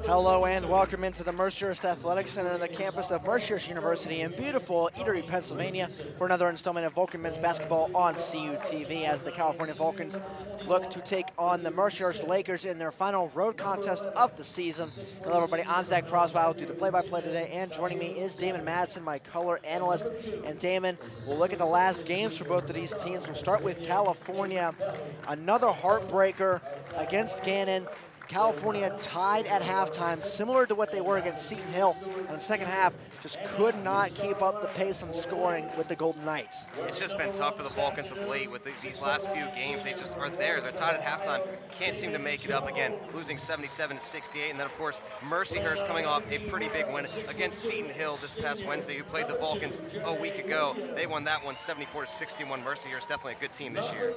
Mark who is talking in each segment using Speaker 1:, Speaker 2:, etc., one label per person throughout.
Speaker 1: Hello and welcome into the Mercyhurst Athletic Center on the campus of Mercyhurst University in beautiful Eatery, Pennsylvania for another installment of Vulcan men's basketball on CUTV as the California Vulcans look to take on the Mercyhurst Lakers in their final road contest of the season. Hello everybody, I'm Zach Prosba. I'll do the play-by-play today, and joining me is Damon Madsen, my color analyst. And Damon, we'll look at the last games for both of these teams. We'll start with California, another heartbreaker against Gannon. California tied at halftime, similar to what they were against Seton Hill. And in the second half, just could not keep up the pace and scoring with the Golden Knights.
Speaker 2: It's just been tough for the Vulcans of late with these last few games. They just are there. They're tied at halftime, can't seem to make it up again, losing 77-68. And then, of course, Mercyhurst coming off a pretty big win against Seton Hill this past Wednesday, who played the Vulcans a week ago. They won that one 74-61. Mercyhurst definitely a good team this year.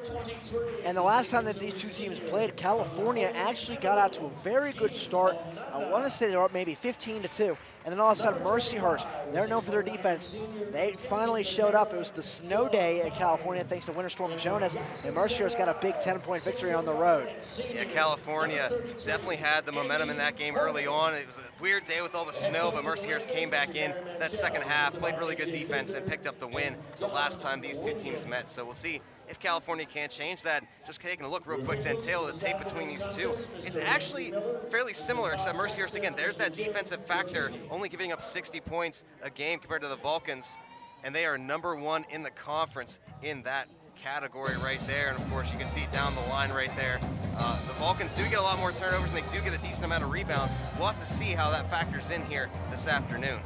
Speaker 1: And the last time that these two teams played, California actually got out to a very good start. I want to say they were up maybe 15-2. And then all of a sudden, Mercyhurst, they're known for their defense. They finally showed up. It was the snow day at California thanks to Winter Storm Jonas. And Mercyhurst got a big 10-point victory on the road.
Speaker 2: Yeah, California definitely had the momentum in that game early on. It was a weird day with all the snow, but Mercyhurst came back in that second half, played really good defense, and picked up the win the last time these two teams met. So we'll see if California can't change that. Just taking a look real quick, then tail of the tape between these two. It's actually fairly similar, except Mercyhurst, again, there's that defensive factor, only giving up 60 points a game compared to the Vulcans, and they are #1 in the conference in that category right there. And of course, you can see down the line right there, the Vulcans do get a lot more turnovers, and they do get a decent amount of rebounds. We'll have to see how that factors in here this afternoon.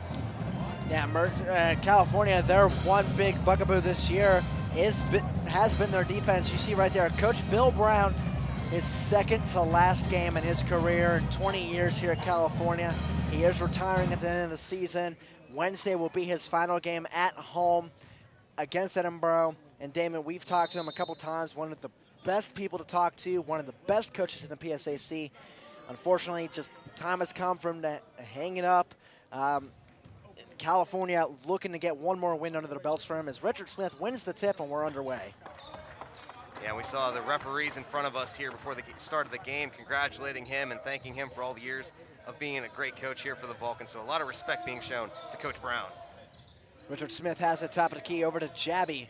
Speaker 1: Yeah, California, their one big bugaboo this year has been their defense. You see right there, Coach Bill Brown, his second to last game in his career in 20 years here at California. He is retiring at the end of the season. Wednesday will be his final game at home against Edinburgh. And Damon, we've talked to him a couple times, one of the best people to talk to, one of the best coaches in the PSAC. Unfortunately, just time has come for him to hang it up. California looking to get one more win under their belts for him as Richard Smith wins the tip, and we're underway.
Speaker 2: Yeah, we saw the referees in front of us here before the start of the game congratulating him and thanking him for all the years of being a great coach here for the Vulcans. So a lot of respect being shown to Coach Brown.
Speaker 1: Richard Smith has the top of the key over to Jabby.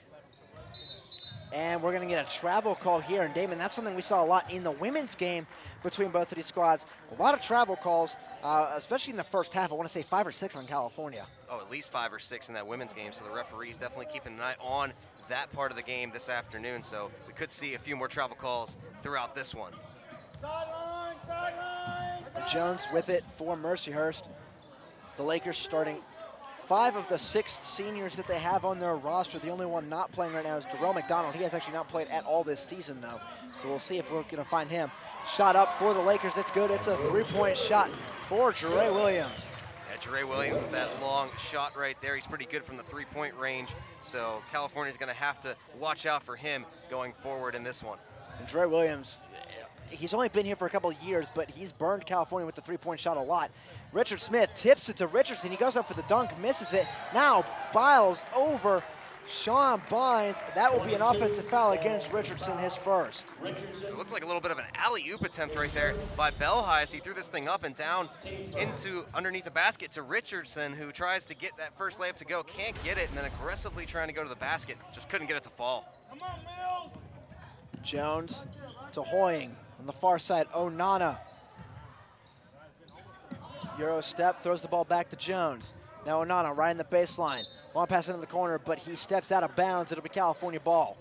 Speaker 1: And we're going to get a travel call here. And Damon, that's something we saw a lot in the women's game between both of these squads. A lot of travel calls, especially in the first half. I want to say 5 or 6 on California.
Speaker 2: Oh, at least 5 or 6 in that women's game. So the referees definitely keeping an eye on that part of the game this afternoon. So we could see a few more travel calls throughout this one.
Speaker 3: Sideline, sideline, sideline.
Speaker 1: Jones with it for Mercyhurst. The Lakers starting 5 of the 6 seniors that they have on their roster. The only one not playing right now is Jerome McDonald. He has actually not played at all this season, though. So we'll see if we're going to find him. Shot up for the Lakers. It's good. It's a 3-point shot for Jere Williams.
Speaker 2: Yeah, Jere Williams with that long shot right there. He's pretty good from the 3-point range. So California's going to have to watch out for him going forward in this one.
Speaker 1: And Jere Williams, he's only been here for a couple of years, but he's burned California with the 3-point shot a lot. Richard Smith tips it to Richardson. He goes up for the dunk, misses it. Now Biles over Sean Bynes. That will be an offensive foul against Richardson, his first.
Speaker 2: It looks like a little bit of an alley-oop attempt right there by Belhai as he threw this thing up and down into underneath the basket to Richardson, who tries to get that first layup to go, can't get it, and then aggressively trying to go to the basket, just couldn't get it to fall.
Speaker 3: Come on, Mills.
Speaker 1: Jones to Hoying on the far side. Onana. Euro step, throws the ball back to Jones. Now Onana right in the baseline. Long pass into the corner, but he steps out of bounds. It'll be California ball.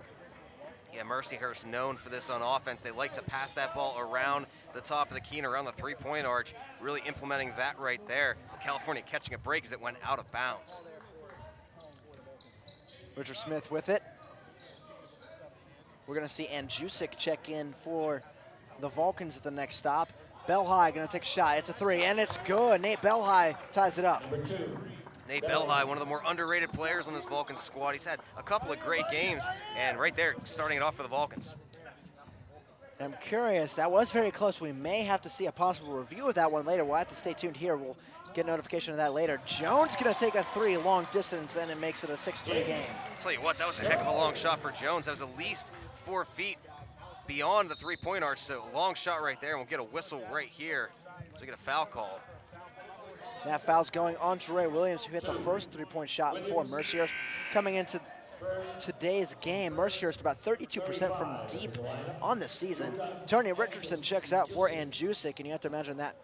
Speaker 2: Yeah, Mercyhurst known for this on offense. They like to pass that ball around the top of the key and around the 3-point arch, really implementing that right there. California catching a break as it went out of bounds.
Speaker 1: Richard Smith with it. We're going to see Andjusic check in for the Vulcans at the next stop. Belhai going to take a shot. It's a 3, and it's good. Nate Belhai ties it up.
Speaker 2: Nate Belhai, one of the more underrated players on this Vulcans squad. He's had a couple of great games, and right there, starting it off for the Vulcans.
Speaker 1: I'm curious. That was very close. We may have to see a possible review of that one later. We'll have to stay tuned here. We'll get notification of that later. Jones going to take a 3 long distance, and it makes it a 6-3 game.
Speaker 2: I'll tell you what, that was a heck of a long shot for Jones. That was at least 4 feet beyond the three-point arc, so long shot right there, and we'll get a whistle right here. So we get a foul call.
Speaker 1: That foul's going on Trey Williams, who hit the first three-point shot for Mercyhurst. Coming into today's game, Mercyhurst about 32% from deep on the season. Tony Richardson checks out for Andjusic, and you have to imagine that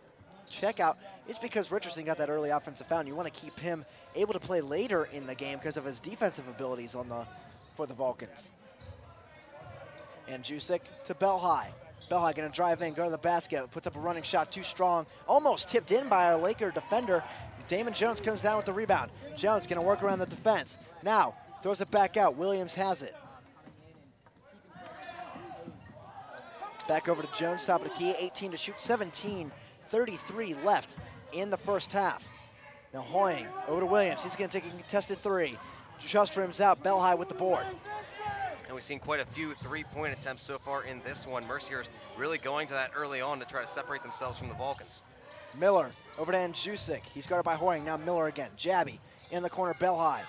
Speaker 1: checkout is because Richardson got that early offensive foul, and you want to keep him able to play later in the game because of his defensive abilities for the Vulcans. Andjusic to Belhigh. Belhigh gonna drive in, go to the basket, puts up a running shot, too strong, almost tipped in by a Laker defender. Damon Jones comes down with the rebound. Jones gonna work around the defense. Now, throws it back out, Williams has it. Back over to Jones, top of the key, 18 to shoot, 17:33 left in the first half. Now Hoying over to Williams, he's gonna take a contested three. Just rims out, Belhigh with the board.
Speaker 2: And we've seen quite a few three-point attempts so far in this one. Mercyhurst really going to that early on to try to separate themselves from the Vulcans.
Speaker 1: Miller over to Andjusic. He's guarded by Hoying. Now Miller again. Jabby in the corner. Belhigh.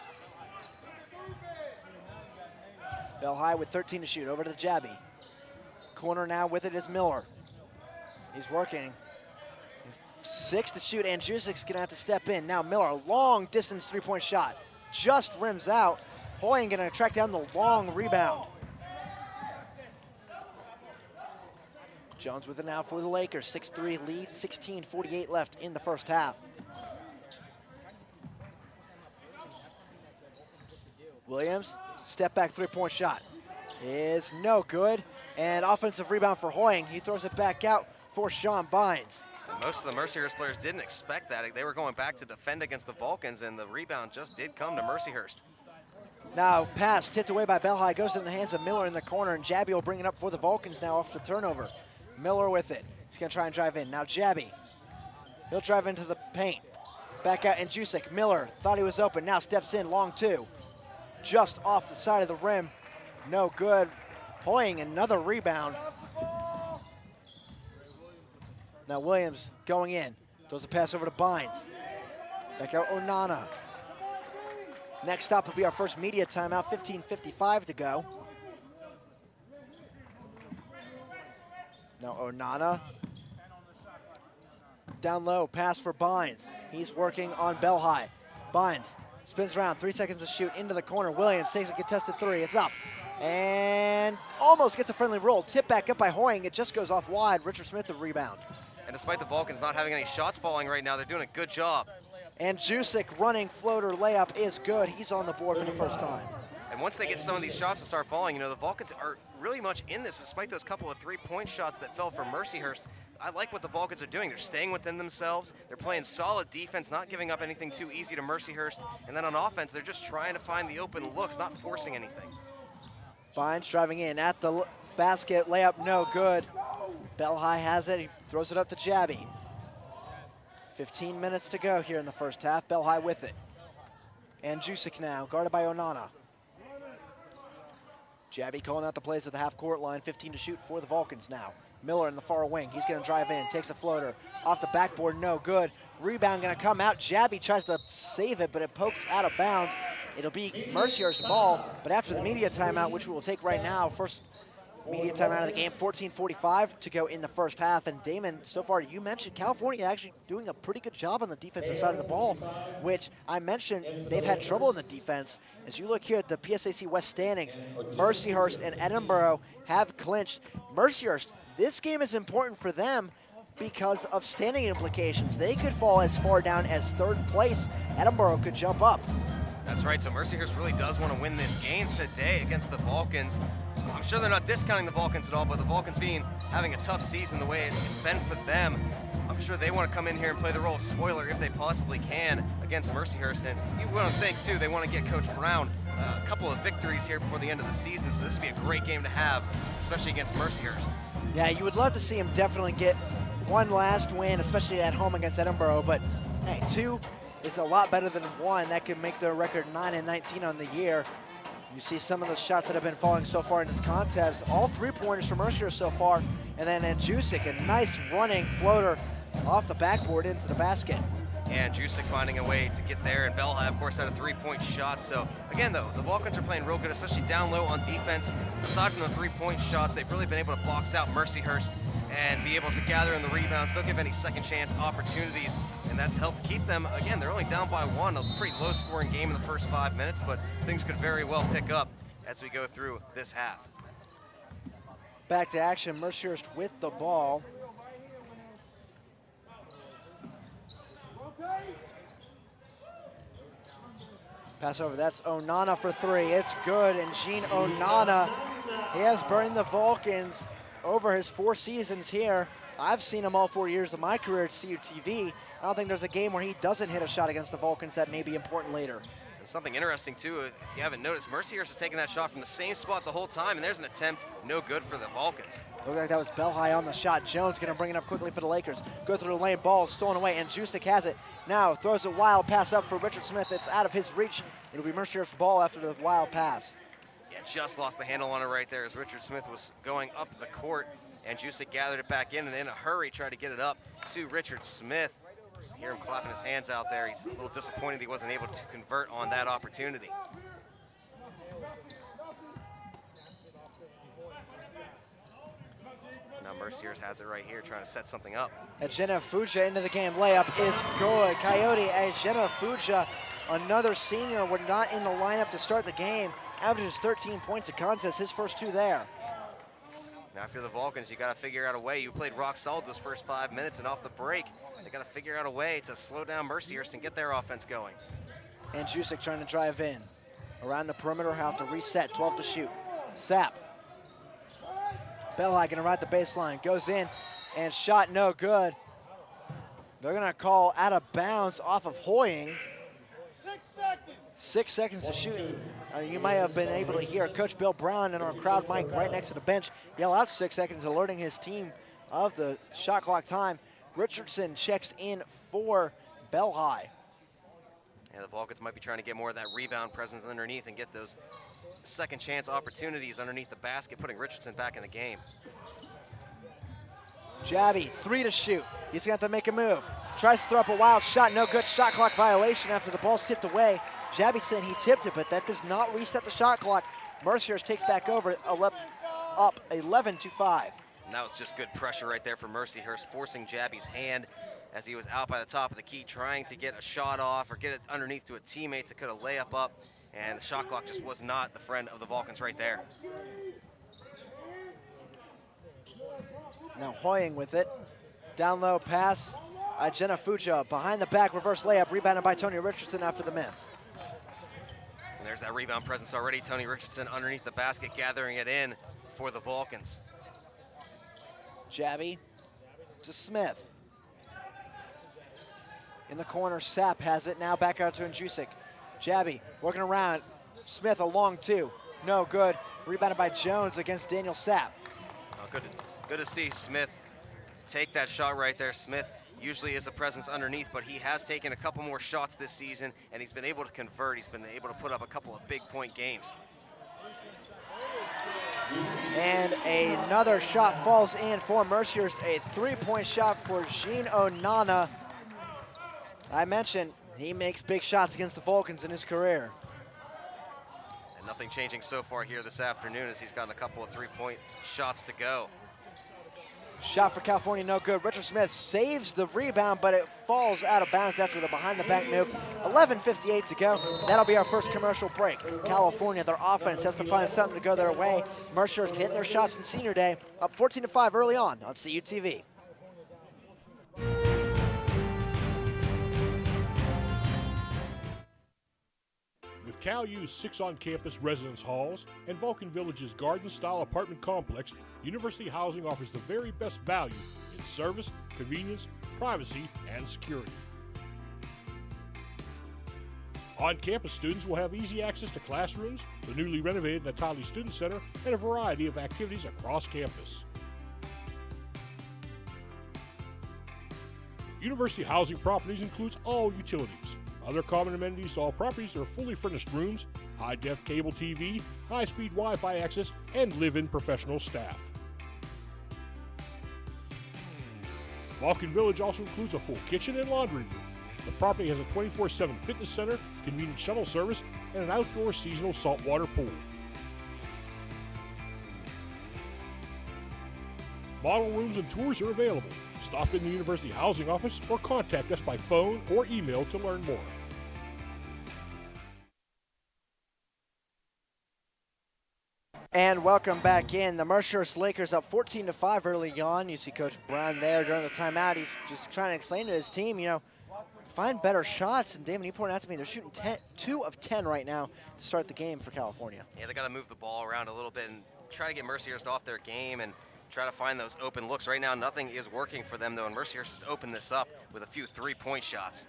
Speaker 1: Belhigh with 13 to shoot. Over to Jabby. Corner now with it is Miller. He's working. 6 to shoot. Andjusic's going to have to step in. Now Miller, long distance three-point shot. Just rims out. Hoying going to track down the long rebound. Jones with it now for the Lakers. 6-3 lead, 16:48 left in the first half. Williams, step back three-point shot is no good. And offensive rebound for Hoying. He throws it back out for Sean Bynes.
Speaker 2: Most of the Mercyhurst players didn't expect that. They were going back to defend against the Vulcans, and the rebound just did come to Mercyhurst.
Speaker 1: Now pass tipped away by Belhigh, goes in the hands of Miller in the corner, and Jabby will bring it up for the Vulcans now off the turnover. Miller with it. He's going to try and drive in. Now Jabby. He'll drive into the paint. Back out Andjusic. Miller thought he was open. Now steps in. Long two. Just off the side of the rim. No good. Hoying another rebound. Now Williams going in. Throws a pass over to Bynes. Back out Onana. Next stop will be our first media timeout. 15:55 to go. Now Onana. Down low, pass for Bynes. He's working on Belhigh. Bynes spins around, 3 seconds to shoot into the corner. Williams takes a contested three, it's up. And almost gets a friendly roll. Tip back up by Hoying, it just goes off wide. Richard Smith the rebound.
Speaker 2: And despite the Vulcans not having any shots falling right now, they're doing a good job.
Speaker 1: And Andjusic running floater layup is good. He's on the board for the first time.
Speaker 2: And once they get some of these shots to start falling, you know, the Vulcans are really much in this, despite those couple of three-point shots that fell for Mercyhurst. I like what the Vulcans are doing. They're staying within themselves. They're playing solid defense, not giving up anything too easy to Mercyhurst. And then on offense, they're just trying to find the open looks, not forcing anything.
Speaker 1: Bynes driving in at the basket, layup no good. Belhigh has it, he throws it up to Jabby. 15 minutes to go here in the first half. Belhigh with it. Andjusic now, guarded by Onana. Jabby calling out the plays at the half-court line. 15 to shoot for the Vulcans now. Miller in the far wing. He's going to drive in, takes a floater. Off the backboard, no good. Rebound going to come out. Jabby tries to save it, but it pokes out of bounds. It'll be Mercyhurst's ball, but after the media timeout, which we will take right now, first media timeout of the game, 14:45 to go in the first half. And Damon, so far you mentioned California actually doing a pretty good job on the defensive side of the ball, which I mentioned they've had trouble in the defense. As you look here at the PSAC West standings, Mercyhurst and Edinboro have clinched. Mercyhurst, this game is important for them because of standing implications. They could fall as far down as third place. Edinboro could jump up.
Speaker 2: That's right, so Mercyhurst really does want to win this game today against the Vulcans. I'm sure they're not discounting the Vulcans at all, but the Vulcans having a tough season the way it's been for them, I'm sure they want to come in here and play the role of spoiler if they possibly can against Mercyhurst. And you want to think, too, they want to get Coach Brown a couple of victories here before the end of the season, so this would be a great game to have, especially against Mercyhurst. Yeah,
Speaker 1: you would love to see him definitely get one last win, especially at home against Edinboro, but hey, 2 is a lot better than 1. That could make their record 9-19 on the year. You see some of the shots that have been falling so far in this contest. All three-pointers from Mercyhurst so far. And then Andjusic, a nice running floater off the backboard into the basket.
Speaker 2: and Jusic finding a way to get there. And Belhai, of course, had a 3-point shot. So again, though, the Vulcans are playing real good, especially down low on defense. Aside from the 3-point shots, they've really been able to box out Mercyhurst and be able to gather in the rebounds, don't give any second chance opportunities, and that's helped keep them. Again, they're only down by 1, a pretty low scoring game in the first 5 minutes, but things could very well pick up as we go through this half.
Speaker 1: Back to action, Mercyhurst with the ball. Pass over, that's Onana for 3. It's good, and Gene Onana, he has burned the Vulcans over his 4 seasons here. I've seen him all 4 years of my career at CUTV. I don't think there's a game where he doesn't hit a shot against the Vulcans that may be important later.
Speaker 2: And something interesting too, if you haven't noticed, Mercyhurst is taking that shot from the same spot the whole time, and there's an attempt, no good for the Vulcans.
Speaker 1: Looked like that was Belhai on the shot. Jones gonna bring it up quickly for the Lakers. Go through the lane, ball stolen away, and Jusic has it. Now throws a wild pass up for Richard Smith. It's out of his reach. It'll be Mercyhurst's ball after the wild pass.
Speaker 2: Yeah, just lost the handle on it right there as Richard Smith was going up the court, and Jusic gathered it back in, and in a hurry tried to get it up to Richard Smith. Just hear him clapping his hands out there. He's a little disappointed he wasn't able to convert on that opportunity. Now Mercyhurst has it right here, trying to set something up.
Speaker 1: Ajena Fuja into the game. Layup is good. Coyote Ajena Fuja, another senior, were not in the lineup to start the game. Averages 13 points a contest, his first 2 there.
Speaker 2: Now if you're the Vulcans, you got to figure out a way. You played rock solid those first 5 minutes, and off the break, they got to figure out a way to slow down Mercyhurst and get their offense going.
Speaker 1: And Jusic trying to drive in. Around the perimeter, have to reset, 12 to shoot. Sapp. Belhai gonna ride the baseline, goes in, and shot no good. They're gonna call out of bounds off of Hoying.
Speaker 3: 6 seconds.
Speaker 1: 6 seconds to shoot. You might have been able to hear Coach Bill Brown and our crowd mic right next to the bench yell out 6 seconds, alerting his team of the shot clock time. Richardson checks in for Belhai.
Speaker 2: Yeah, the Vulcans might be trying to get more of that rebound presence underneath and get those second chance opportunities underneath the basket, putting Richardson back in the game.
Speaker 1: Jabby, 3 to shoot. He's gonna have to make a move. Tries to throw up a wild shot, no good. Shot clock violation after the ball's tipped away. Jabby said he tipped it, but that does not reset the shot clock. Mercyhurst takes back over, up 11 to 5.
Speaker 2: And that was just good pressure right there for Mercyhurst, forcing Jabby's hand as he was out by the top of the key, trying to get a shot off or get it underneath to a teammate to cut a layup up. And the shot clock just was not the friend of the Vulcans right there.
Speaker 1: Now Hoying with it. Down low pass. Ajena Fuja behind the back, reverse layup, rebounded by Tony Richardson after the miss.
Speaker 2: And there's that rebound presence already. Tony Richardson underneath the basket, gathering it in for the Vulcans.
Speaker 1: Jabby to Smith. In the corner, Sapp has it. Now back out to Jusic. Jabby working around. Smith a long 2. No good. Rebounded by Jones against Daniel Sapp.
Speaker 2: Oh, good to see Smith take that shot right there. Smith usually is a presence underneath, but he has taken a couple more shots this season, and he's been able to convert. He's been able to put up a couple of big point games.
Speaker 1: And another shot falls in for Mercyhurst. A 3-point shot for Gene Onana. I mentioned he makes big shots against the Vulcans in his career.
Speaker 2: And nothing changing so far here this afternoon as he's gotten a couple of 3-point shots to go.
Speaker 1: Shot for California, no good. Richard Smith saves the rebound, but it falls out of bounds after the behind-the-back move. 11:58 to go. That'll be our first commercial break. California, their offense has to find something to go their way. Mercyhurst hitting their shots in senior day, up 14-5 early on CUTV.
Speaker 4: With CalU's 6 on-campus residence halls and Vulcan Village's garden-style apartment complex, University Housing offers the very best value in service, convenience, privacy, and security. On-campus students will have easy access to classrooms, the newly renovated Natali Student Center, and a variety of activities across campus. University Housing Properties includes all utilities. Other common amenities to all properties are fully furnished rooms, high-def cable TV, high-speed Wi-Fi access, and live-in professional staff. Vulcan Village also includes a full kitchen and laundry room. The property has a 24/7 fitness center, convenient shuttle service, and an outdoor seasonal saltwater pool. Model rooms and tours are available. Stop in the University Housing Office or contact us by phone or email to learn more.
Speaker 1: And welcome back in. The Mercyhurst Lakers up 14-5 early on. You see Coach Brown there during the timeout. He's just trying to explain to his team, find better shots. And Damon, you pointed out to me they're shooting 2 of 10 right now to start the game for California.
Speaker 2: Yeah, they got to move the ball around a little bit and try to get Mercyhurst off their game and try to find those open looks. Right now, nothing is working for them, though, and Mercyhurst has opened this up with a few three-point shots.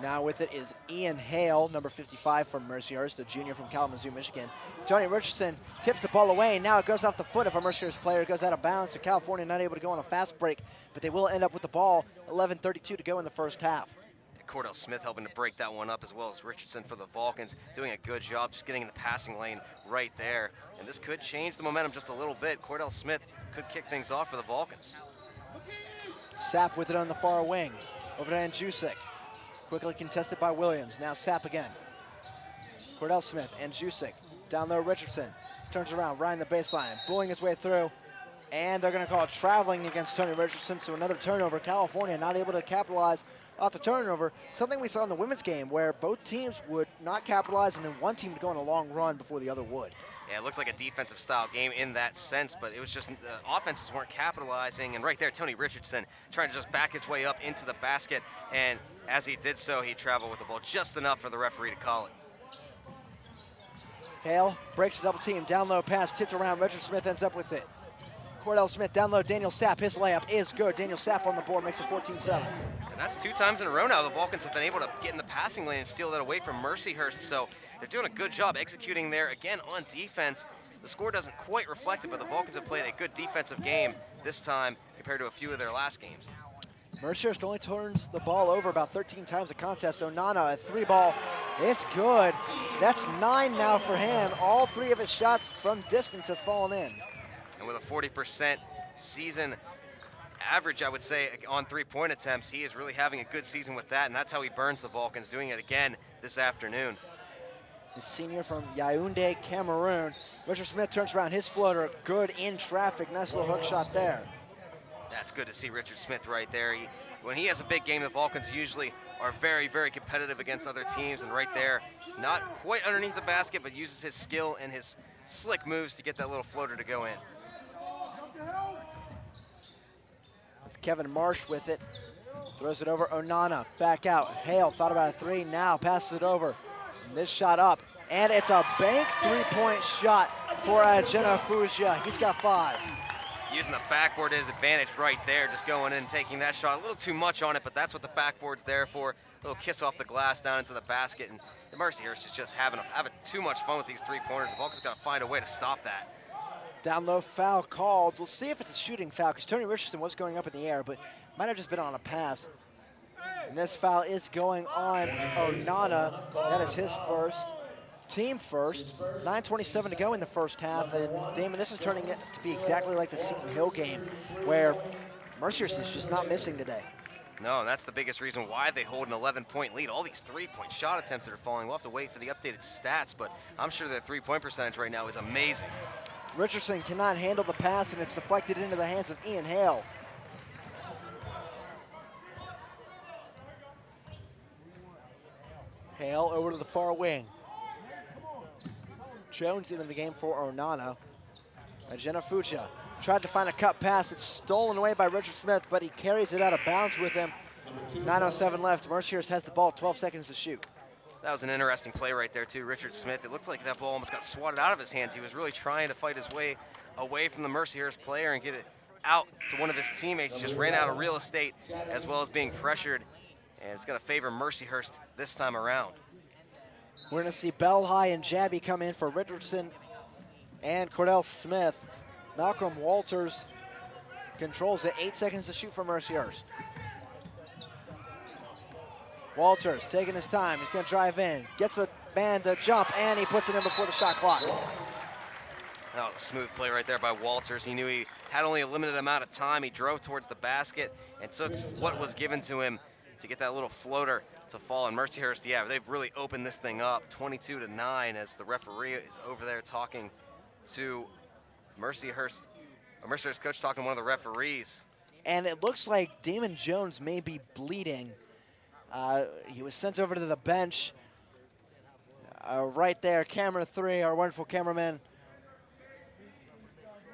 Speaker 1: Now with it is Ian Hale, number 55 from Mercyhurst, a junior from Kalamazoo, Michigan. Tony Richardson tips the ball away, and now it goes off the foot of a Mercyhurst player. It goes out of bounds, so California not able to go on a fast break, but they will end up with the ball. 11:32 to go in the first half.
Speaker 2: Cordell Smith helping to break that one up, as well as Richardson for the Vulcans, doing a good job just getting in the passing lane right there. And this could change the momentum just a little bit. Cordell Smith could kick things off for the Vulcans.
Speaker 1: Sapp with it on the far wing. Over to Andjusic. Quickly contested by Williams. Now Sapp again. Cordell Smith, Andjusic. Down low, Richardson. Turns around, right in the baseline. Bullying his way through. And they're going to call it traveling against Tony Richardson, so another turnover. California not able to capitalize off the turnover. Something we saw in the women's game where both teams would not capitalize and then one team would go on a long run before the other would.
Speaker 2: Yeah, it looks like a defensive style game in that sense, but it was just the offenses weren't capitalizing. And right there, Tony Richardson trying to just back his way up into the basket. And as he did so, he traveled with the ball just enough for the referee to call it.
Speaker 1: Hale breaks the double team. Down low pass tipped around. Richard Smith ends up with it. Cordell Smith down low. Daniel Sapp, his layup is good. Daniel Sapp on the board makes it 14-7.
Speaker 2: And that's 2 times in a row now the Vulcans have been able to get in the passing lane and steal that away from Mercyhurst. So they're doing a good job executing there again on defense. The score doesn't quite reflect it, but the Vulcans have played a good defensive game this time compared to a few of their last games.
Speaker 1: Mercyhurst only turns the ball over about 13 times a contest. Onana, a 3-ball. It's good. That's 9 now for him. All 3 of his shots from distance have fallen in.
Speaker 2: And with a 40% season average, I would say, on 3-point attempts, he is really having a good season with that, and that's how he burns the Vulcans, doing it again this afternoon.
Speaker 1: The senior from Yaoundé, Cameroon. Richard Smith turns around his floater. Good in traffic. Nice little hook shot there.
Speaker 2: That's good to see Richard Smith right there. When he has a big game, the Vulcans usually are very, very competitive against other teams, and right there, not quite underneath the basket, but uses his skill and his slick moves to get that little floater to go in.
Speaker 1: It's Kevin Marsh with it. Throws it over Onana. Back out. Hale thought about a 3. Now passes it over. And this shot up. And it's a bank 3-point shot for Jenna Fugia. He's got 5.
Speaker 2: Using the backboard to his advantage right there, just going in and taking that shot. A little too much on it, but that's what the backboard's there for. A little kiss off the glass down into the basket. And Mercyhurst is just having too much fun with these 3-pointers. The Vulcans got to find a way to stop that.
Speaker 1: Down low foul called. We'll see if it's a shooting foul because Tony Richardson was going up in the air, but might have just been on a pass. And this foul is going on Onana. That is his first. Team first. 9:27 to go in the first half. And Damon, this is turning it to be exactly like the Seton Hill game where Mercyhurst is just not missing today.
Speaker 2: No, and that's the biggest reason why they hold an 11-point lead. All these 3-point shot attempts that are falling. We'll have to wait for the updated stats, but I'm sure their 3-point percentage right now is amazing.
Speaker 1: Richardson cannot handle the pass, and it's deflected into the hands of Ian Hale. Hale over to the far wing. Jones into the game for Onana. Jenna Fugia tried to find a cut pass. It's stolen away by Richard Smith, but he carries it out of bounds with him. 9:07 left. Mercyhurst has the ball, 12 seconds to shoot.
Speaker 2: That was an interesting play right there, too. Richard Smith, it looked like that ball almost got swatted out of his hands. He was really trying to fight his way away from the Mercyhurst player and get it out to one of his teammates. He just ran out of real estate as well as being pressured, and it's going to favor Mercyhurst this time around.
Speaker 1: We're going to see Belhigh and Jabby come in for Richardson and Cordell Smith. Malcolm Walters controls it. 8 seconds to shoot for Mercyhurst. Walters taking his time. He's going to drive in. Gets the man to jump, and he puts it in before the shot clock.
Speaker 2: That was a smooth play right there by Walters. He knew he had only a limited amount of time. He drove towards the basket and took what was given to him to get that little floater to fall. And Mercyhurst, yeah, they've really opened this thing up, 22-9, as the referee is over there talking to Mercyhurst. Mercyhurst coach talking to one of the referees.
Speaker 1: And it looks like Damon Jones may be bleeding. He was sent over to the bench. Right there, camera 3, our wonderful cameraman,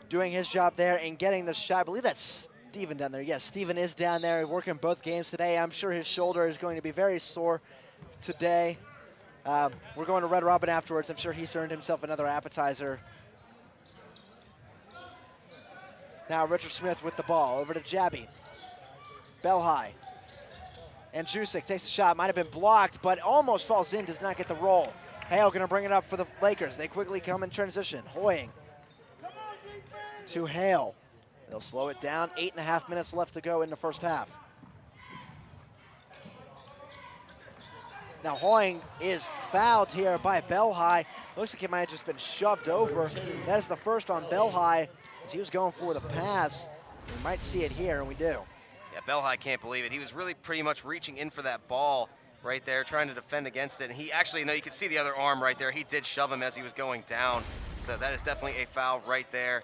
Speaker 1: doing his job there and getting the shot. I believe that's Steven down there. Yes, Steven is down there working both games today. I'm sure his shoulder is going to be very sore today. We're going to Red Robin afterwards. I'm sure he's earned himself another appetizer. Now Richard Smith with the ball. Over to Jabby. Bell high. And Jusic takes the shot. Might have been blocked, but almost falls in. Does not get the roll. Hale going to bring it up for the Lakers. They quickly come in transition. Hoying to Hale. They'll slow it down. 8.5 minutes left to go in the first half. Now Hoying is fouled here by Belhigh. Looks like he might have just been shoved over. That is the first on Belhigh as he was going for the pass. We might see it here, and we do.
Speaker 2: Yeah, Belhigh can't believe it. He was really pretty much reaching in for that ball right there, trying to defend against it. And he actually, you could see the other arm right there. He did shove him as he was going down. So that is definitely a foul right there.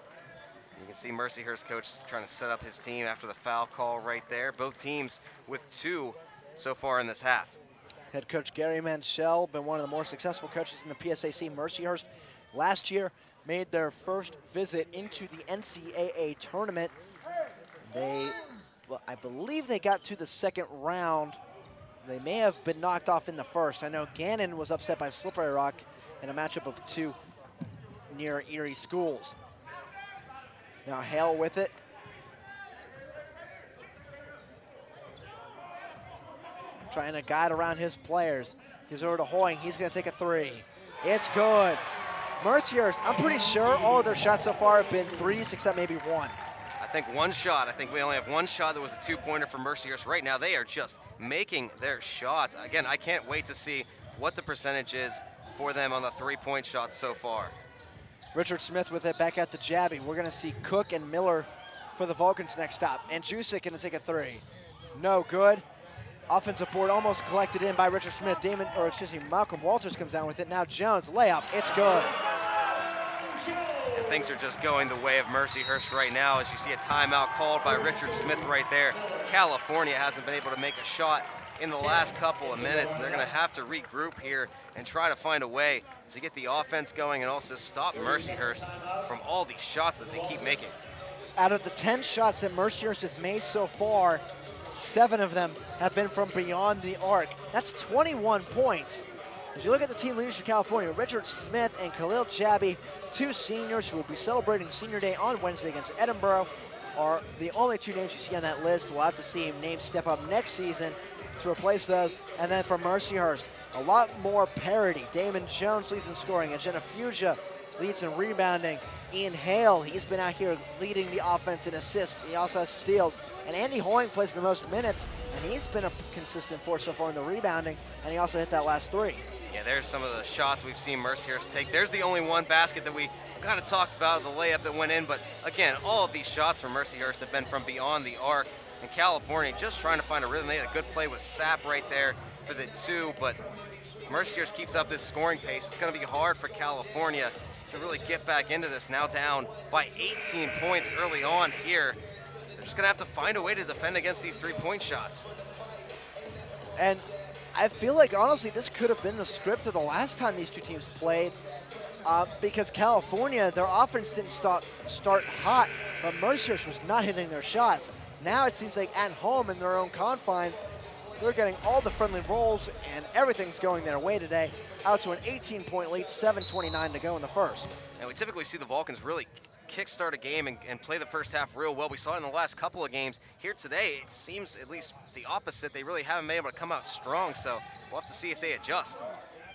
Speaker 2: You can see Mercyhurst coach trying to set up his team after the foul call right there. Both teams with 2 so far in this half.
Speaker 1: Head coach Gary Manchell, been one of the more successful coaches in the PSAC. Mercyhurst last year made their first visit into the NCAA tournament. I believe they got to the second round. They may have been knocked off in the first. I know Gannon was upset by Slippery Rock in a matchup of 2 near Erie schools. Now Hale with it. Trying to guide around his players. Gives over to Hoying. He's going to take a 3. It's good. Mercyhurst, I'm pretty sure all of their shots so far have been 3s except maybe 1.
Speaker 2: I think one shot. I think we only have one shot that was a 2-pointer for Mercyhurst. Right now, they are just making their shots. Again, I can't wait to see what the percentage is for them on the 3-point shots so far.
Speaker 1: Richard Smith with it back at the Jabby. We're going to see Cook and Miller for the Vulcans next stop. And Jusic going to take a 3. No good. Offensive board almost collected in by Richard Smith. Malcolm Walters comes down with it. Now Jones, layup. It's good.
Speaker 2: And things are just going the way of Mercyhurst right now as you see a timeout called by Richard Smith right there. California hasn't been able to make a shot in the last couple of minutes, and they're going to have to regroup here and try to find a way to get the offense going and also stop Mercyhurst from all these shots that they keep making.
Speaker 1: Out of the 10 shots that Mercyhurst has made so far, 7 of them have been from beyond the arc. That's 21 points. As you look at the team leaders for California, Richard Smith and Khalil Jabby, 2 seniors who will be celebrating Senior Day on Wednesday against Edinburgh, are the only 2 names you see on that list. We'll have to see names step up next season to replace those. And then for Mercyhurst, a lot more parity. Damon Jones leads in scoring, and Jenna Fugia leads in rebounding. Ian Hale, he's been out here leading the offense in assists. He also has steals. And Andy Hoying plays the most minutes, and he's been a consistent force so far in the rebounding, and he also hit that last 3.
Speaker 2: Yeah, there's some of the shots we've seen Mercyhurst take. There's the only one basket that we kind of talked about, the layup that went in, but again, all of these shots from Mercyhurst have been from beyond the arc. And California just trying to find a rhythm. They had a good play with Sapp right there for the 2, but Mercyhurst keeps up this scoring pace. It's going to be hard for California to really get back into this, now down by 18 points early on here. They're just going to have to find a way to defend against these 3-point shots.
Speaker 1: And I feel like, honestly, this could have been the script of the last time these 2 teams played, because California, their offense didn't start hot, but Mercyhurst was not hitting their shots. Now it seems like at home in their own confines, they're getting all the friendly rolls, and everything's going their way today, out to an 18-point lead, 7:29 to go in the first.
Speaker 2: And we typically see the Vulcans really kickstart a game and play the first half real well. We saw it in the last couple of games. Here today, it seems at least the opposite. They really haven't been able to come out strong, so we'll have to see if they adjust.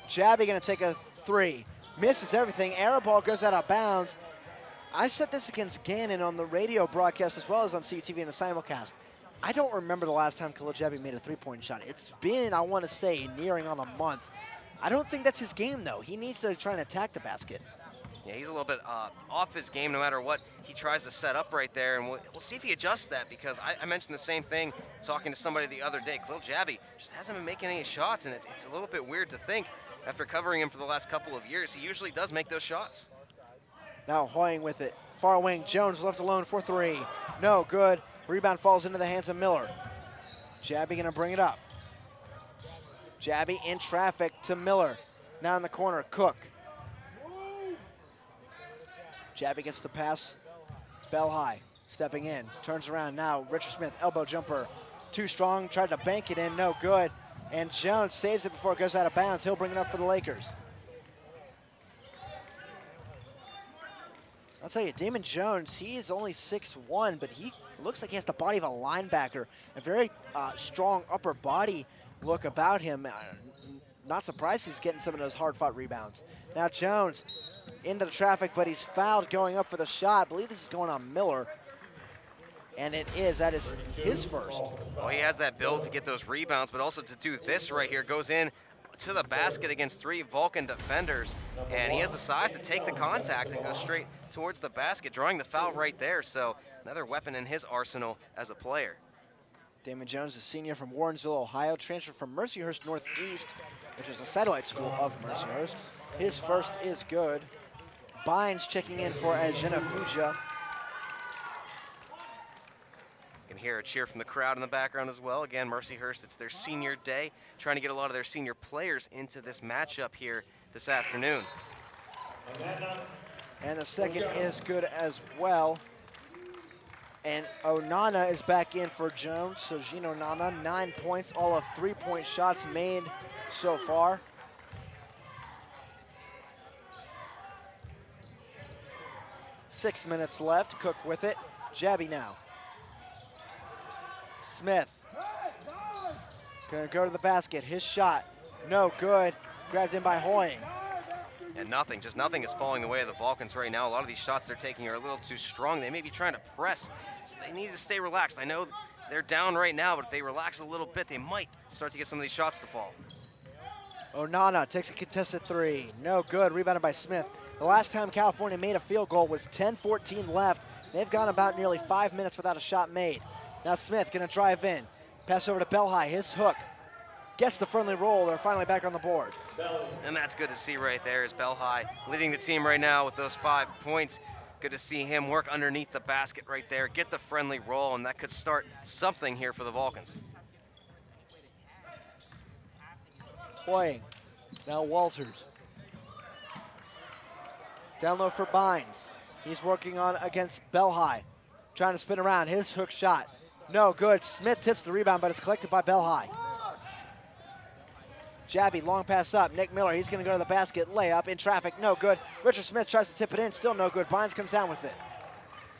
Speaker 1: Jabby going to take a 3. Misses everything. Air ball goes out of bounds. I said this against Gannon on the radio broadcast as well as on CUTV in the simulcast. I don't remember the last time Khalil Jabby made a 3-point shot. It's been, I want to say, nearing on a month. I don't think that's his game, though. He needs to try and attack the basket.
Speaker 2: Yeah, he's a little bit off his game no matter what he tries to set up right there, and we'll see if he adjusts that, because I mentioned the same thing talking to somebody the other day. Khalil Jabby just hasn't been making any shots, and it's a little bit weird to think after covering him for the last couple of years. He usually does make those shots.
Speaker 1: Now Hoying with it. Far wing, Jones left alone for three. No good. Rebound falls into the hands of Miller. Jabby gonna bring it up. Jabby in traffic to Miller. Now in the corner, Cook. Jabby gets the pass. Bell high, stepping in, turns around now. Richard Smith, elbow jumper. Too strong, tried to bank it in, no good. And Jones saves it before it goes out of bounds. He'll bring it up for the Lakers. I'll tell you, Damon Jones, he is only 6'1", but he looks like he has the body of a linebacker. A very strong upper body look about him. Not surprised he's getting some of those hard-fought rebounds. Now Jones into the traffic, but he's fouled going up for the shot. I believe this is going on Miller. And it is. That is his first.
Speaker 2: Well, he has that build to get those rebounds, but also to do this right here. Goes in to the basket against 3 Vulcan defenders, and he has the size to take the contact and go straight towards the basket, drawing the foul right there. So another weapon in his arsenal as a player.
Speaker 1: Damon Jones, a senior from Warrensville, Ohio, transferred from Mercyhurst Northeast, which is a satellite school of Mercyhurst. His first is good. Bynes checking in for Ajena Fuja.
Speaker 2: You can hear a cheer from the crowd in the background as well. Again, Mercyhurst, it's their senior day, trying to get a lot of their senior players into this matchup here this afternoon.
Speaker 1: And the second is good as well. And Onana is back in for Jones. So Jean Onana, 9 points, all of 3-point shots made so far. Six minutes left. Cook with it. Jabby now. Smith. Gonna go to the basket. His shot, no good. Grabbed in by Hoying.
Speaker 2: And nothing is falling the way of the Vulcans right now. A lot of these shots they're taking are a little too strong. They may be trying to press, so they need to stay relaxed. I know they're down right now, but if they relax a little bit, they might start to get some of these shots to fall.
Speaker 1: Onana takes a contested three. No good. Rebounded by Smith. The last time California made a field goal was 10:14 left. They've gone about nearly 5 minutes without a shot made. Now Smith gonna drive in. Pass over to Belhigh. His hook. Gets the friendly roll. They're finally back on the board.
Speaker 2: And that's good to see right there is Belhigh leading the team right now with those 5 points. Good to see him work underneath the basket right there, get the friendly roll, and that could start something here for the Vulcans.
Speaker 1: Hoying. Now Walters. Down low for Bynes. He's working on against Belhigh. Trying to spin around. His hook shot. No good. Smith tips the rebound, but it's collected by Belhigh. Jabby, long pass up. Nick Miller, he's going to go to the basket. Layup in traffic, no good. Richard Smith tries to tip it in, still no good. Bynes comes down with it.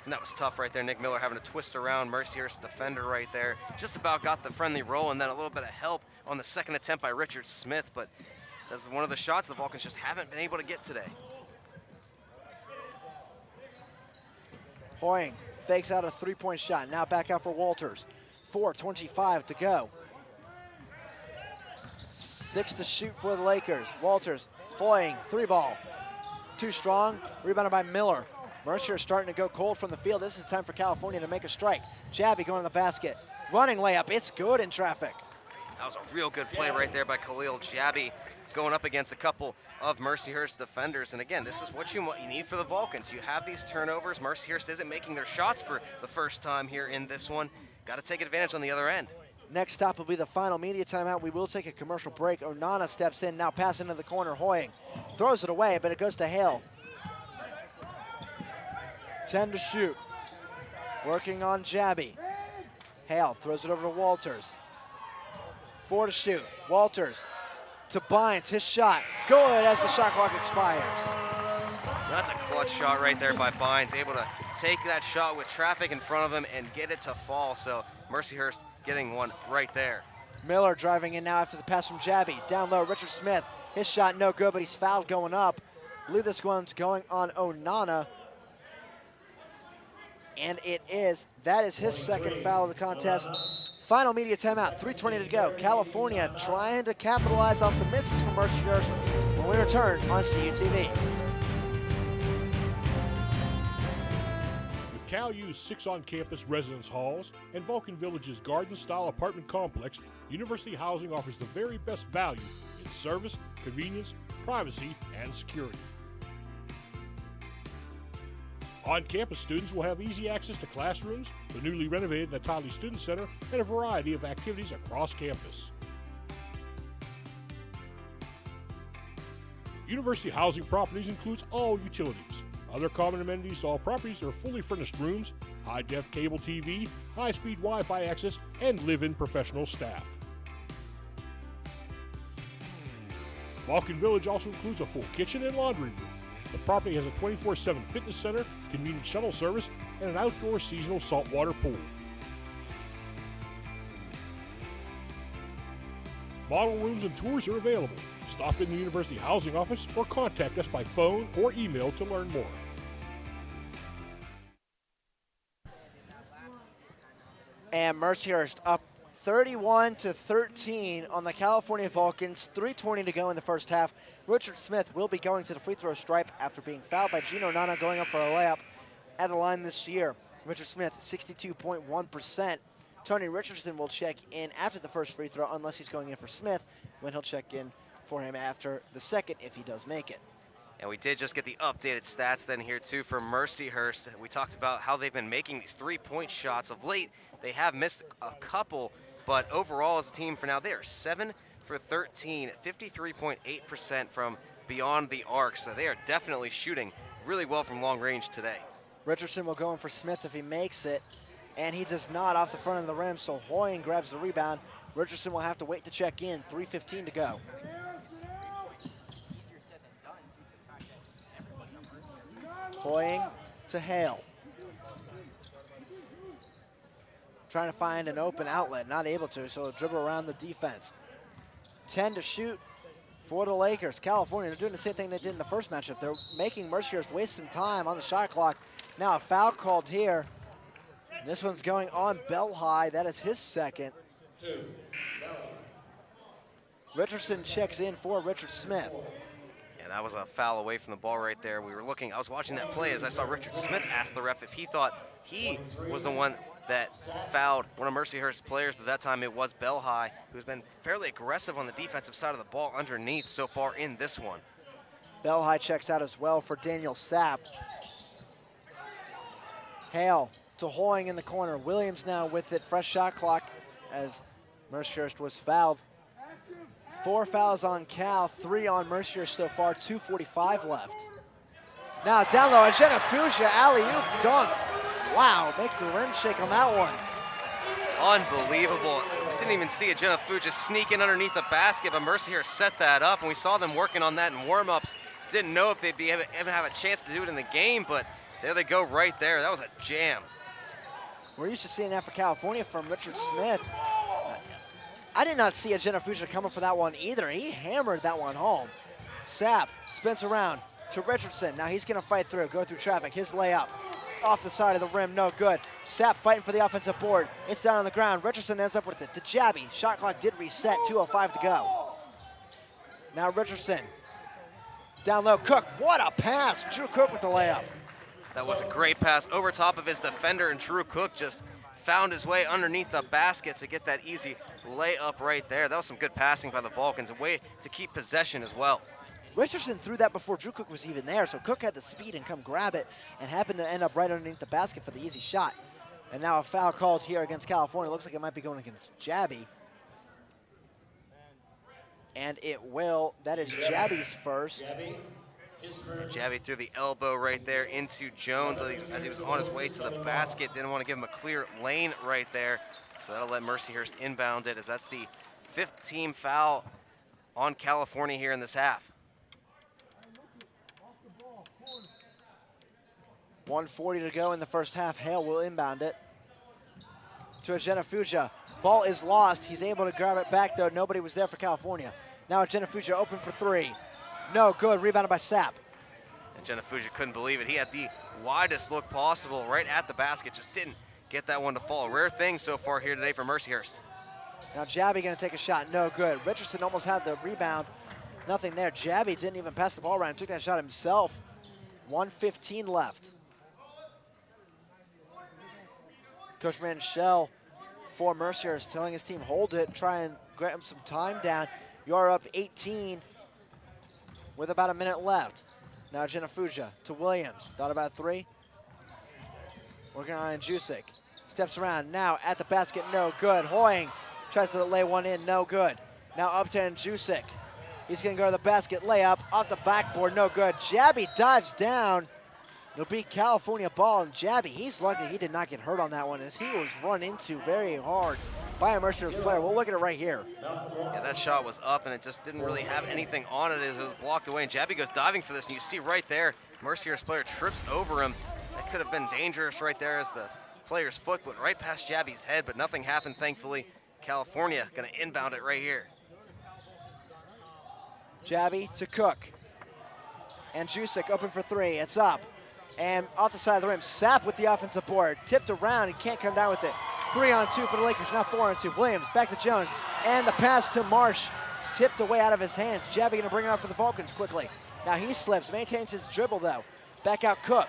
Speaker 2: And that was tough right there. Nick Miller having to twist around. Mercyhurst defender right there. Just about got the friendly roll, and then a little bit of help on the second attempt by Richard Smith, but that's one of the shots the Vulcans just haven't been able to get today.
Speaker 1: Hoying fakes out a 3-point shot. Now back out for Walters. 4:25 to go. 6 to shoot for the Lakers. Walters, Hoying, 3-ball. Too strong, rebounded by Miller. Mercier starting to go cold from the field. This is time for California to make a strike. Jabby going to the basket. Running layup, it's good in traffic.
Speaker 2: That was a real good play right there by Khalil Jabby, going up against a couple of Mercyhurst defenders. And again, this is what you need for the Vulcans. You have these turnovers. Mercyhurst isn't making their shots for the first time here in this one. Got to take advantage on the other end.
Speaker 1: Next stop will be the final media timeout. We will take a commercial break. Onana steps in, now passing to the corner. Hoying throws it away, but it goes to Hale. 10 to shoot. Working on Jabby. Hale throws it over to Walters. 4 to shoot. Walters to Bynes. His shot. Good as the shot clock expires.
Speaker 2: That's a clutch shot right there by Bynes. Able to take that shot with traffic in front of him and get it to fall. So Mercyhurst getting one right there.
Speaker 1: Miller driving in now after the pass from Jabby. Down low, Richard Smith. His shot no good, but he's fouled going up. I believe this one's going on Onana. And that is his second foul of the contest. Final media timeout, 3:20 to go. California trying to capitalize off the misses from Mercyhurst when we return on CUTV.
Speaker 4: Cal U's 6 on-campus residence halls and Vulcan Village's garden-style apartment complex, University Housing offers the very best value in service, convenience, privacy, and security. On-campus students will have easy access to classrooms, the newly renovated Natali Student Center, and a variety of activities across campus. University Housing Properties includes all utilities. Other common amenities to all properties are fully furnished rooms, high-def cable TV, high-speed Wi-Fi access, and live-in professional staff. Vulcan Village also includes a full kitchen and laundry room. The property has a 24/7 fitness center, convenient shuttle service, and an outdoor seasonal saltwater pool. Model rooms and tours are available. Stop in the University Housing office or contact us by phone or email to learn more.
Speaker 1: And Mercyhurst up 31-13 on the California Vulcans. 3:20 to go in the first half. Richard Smith will be going to the free throw stripe after being fouled by Gino Nana going up for a layup at the line this year. Richard Smith, 62.1%. Tony Richardson will check in after the first free throw unless he's going in for Smith, when he'll check in for him after the second if he does make it.
Speaker 2: And we did just get the updated stats then here too for Mercyhurst. We talked about how they've been making these three-point shots of late. They have missed a couple, but overall as a team for now, they are 7 for 13, 53.8% from beyond the arc. So they are definitely shooting really well from long range today.
Speaker 1: Richardson will go in for Smith if he makes it, and he does not off the front of the rim, so Hoying grabs the rebound. Richardson will have to wait to check in, 3:15 to go. Hoying to Hale. Trying to find an open outlet, not able to, so he'll dribble around the defense. 10 to shoot for the Lakers. California, they're doing the same thing they did in the first matchup. They're making Mercyhurst waste some time on the shot clock. Now a foul called here. This one's going on Bell High. That is his second. Richardson checks in for Richard Smith.
Speaker 2: Yeah, that was a foul away from the ball right there. I was watching that play as I saw Richard Smith ask the ref if he thought he was the one that fouled one of Mercyhurst's players, but that time it was Bell High, who's been fairly aggressive on the defensive side of the ball underneath so far in this one.
Speaker 1: Bell High checks out as well for Daniel Sapp. Hale to Hoying in the corner. Williams now with it. Fresh shot clock as Mercyhurst was fouled. 4 fouls on Cal, 3 on Mercyhurst so far, 2:45 left. Now down low, Ajena Fuchsia, alley-oop dunk. Wow, make the rim shake on that one.
Speaker 2: Unbelievable. Didn't even see Ajena Fuchsia sneaking underneath the basket, but Mercyhurst set that up, and we saw them working on that in warm-ups. Didn't know if they'd be able to have a chance to do it in the game, but there they go right there. That was a jam.
Speaker 1: We're used to seeing that for California from Richard Smith. I did not see Ajena Fuchsia coming for that one either. He hammered that one home. Sapp spins around to Richardson. Now he's going to fight through, go through traffic. His layup off the side of the rim, no good. Sapp fighting for the offensive board. It's down on the ground. Richardson ends up with it to Jabby. Shot clock did reset, 2:05 to go. Now Richardson. Down low, Cook. What a pass. Drew Cook with the layup.
Speaker 2: That was a great pass over top of his defender, and Drew Cook just found his way underneath the basket to get that easy layup right there. That was some good passing by the Vulcans, a way to keep possession as well.
Speaker 1: Richardson threw that before Drew Cook was even there, so Cook had the speed and come grab it and happened to end up right underneath the basket for the easy shot. And now a foul called here against California. Looks like it might be going against Jabby. And it will. That is Jabby's first.
Speaker 2: Jabby threw the elbow right there into Jones as he was on his way to the basket. Didn't want to give him a clear lane right there. So that'll let Mercyhurst inbound it, as that's the 5th team foul on California here in this half.
Speaker 1: 1:40 to go in the first half. Hale will inbound it to Ajena Fuchsia. Ball is lost. He's able to grab it back, though. Nobody was there for California. Now Ajena Fuchsia open for 3. No good. Rebounded by Sapp.
Speaker 2: And Ajena Fuchsia couldn't believe it. He had the widest look possible right at the basket. Just didn't get that one to fall. A rare thing so far here today for Mercyhurst.
Speaker 1: Now Jabby going to take a shot. No good. Richardson almost had the rebound. Nothing there. Jabby didn't even pass the ball around. Took that shot himself. 1:15 left. Coach Shell for Mercyhurst telling his team, hold it, try and grab him some time down. You're up 18 with about a minute left. Now Genefuja to Williams, thought about 3. Working on Jusik, steps around, now at the basket, no good. Hoying tries to lay one in, no good. Now up to Jusik. He's gonna go to the basket, layup, off the backboard, no good. Jabby dives down. It'll be California ball, and Jabby, he's lucky he did not get hurt on that one as he was run into very hard by a Mercyhurst player. We'll look at it right here.
Speaker 2: Yeah, that shot was up, and it just didn't really have anything on it as it was blocked away, and Jabby goes diving for this, and you see right there, Mercyhurst player trips over him. That could have been dangerous right there as the player's foot went right past Jabby's head, but nothing happened, thankfully. California gonna inbound it right here.
Speaker 1: Jabby to Cook. And Jusik open for 3, it's up. And off the side of the rim, Sapp with the offensive board. Tipped around, he can't come down with it. 3-on-2 for the Lakers, now 4-on-2. Williams back to Jones, and the pass to Marsh. Tipped away out of his hands. Jabby gonna bring it up for the Vulcans quickly. Now he slips, maintains his dribble though. Back out Cook.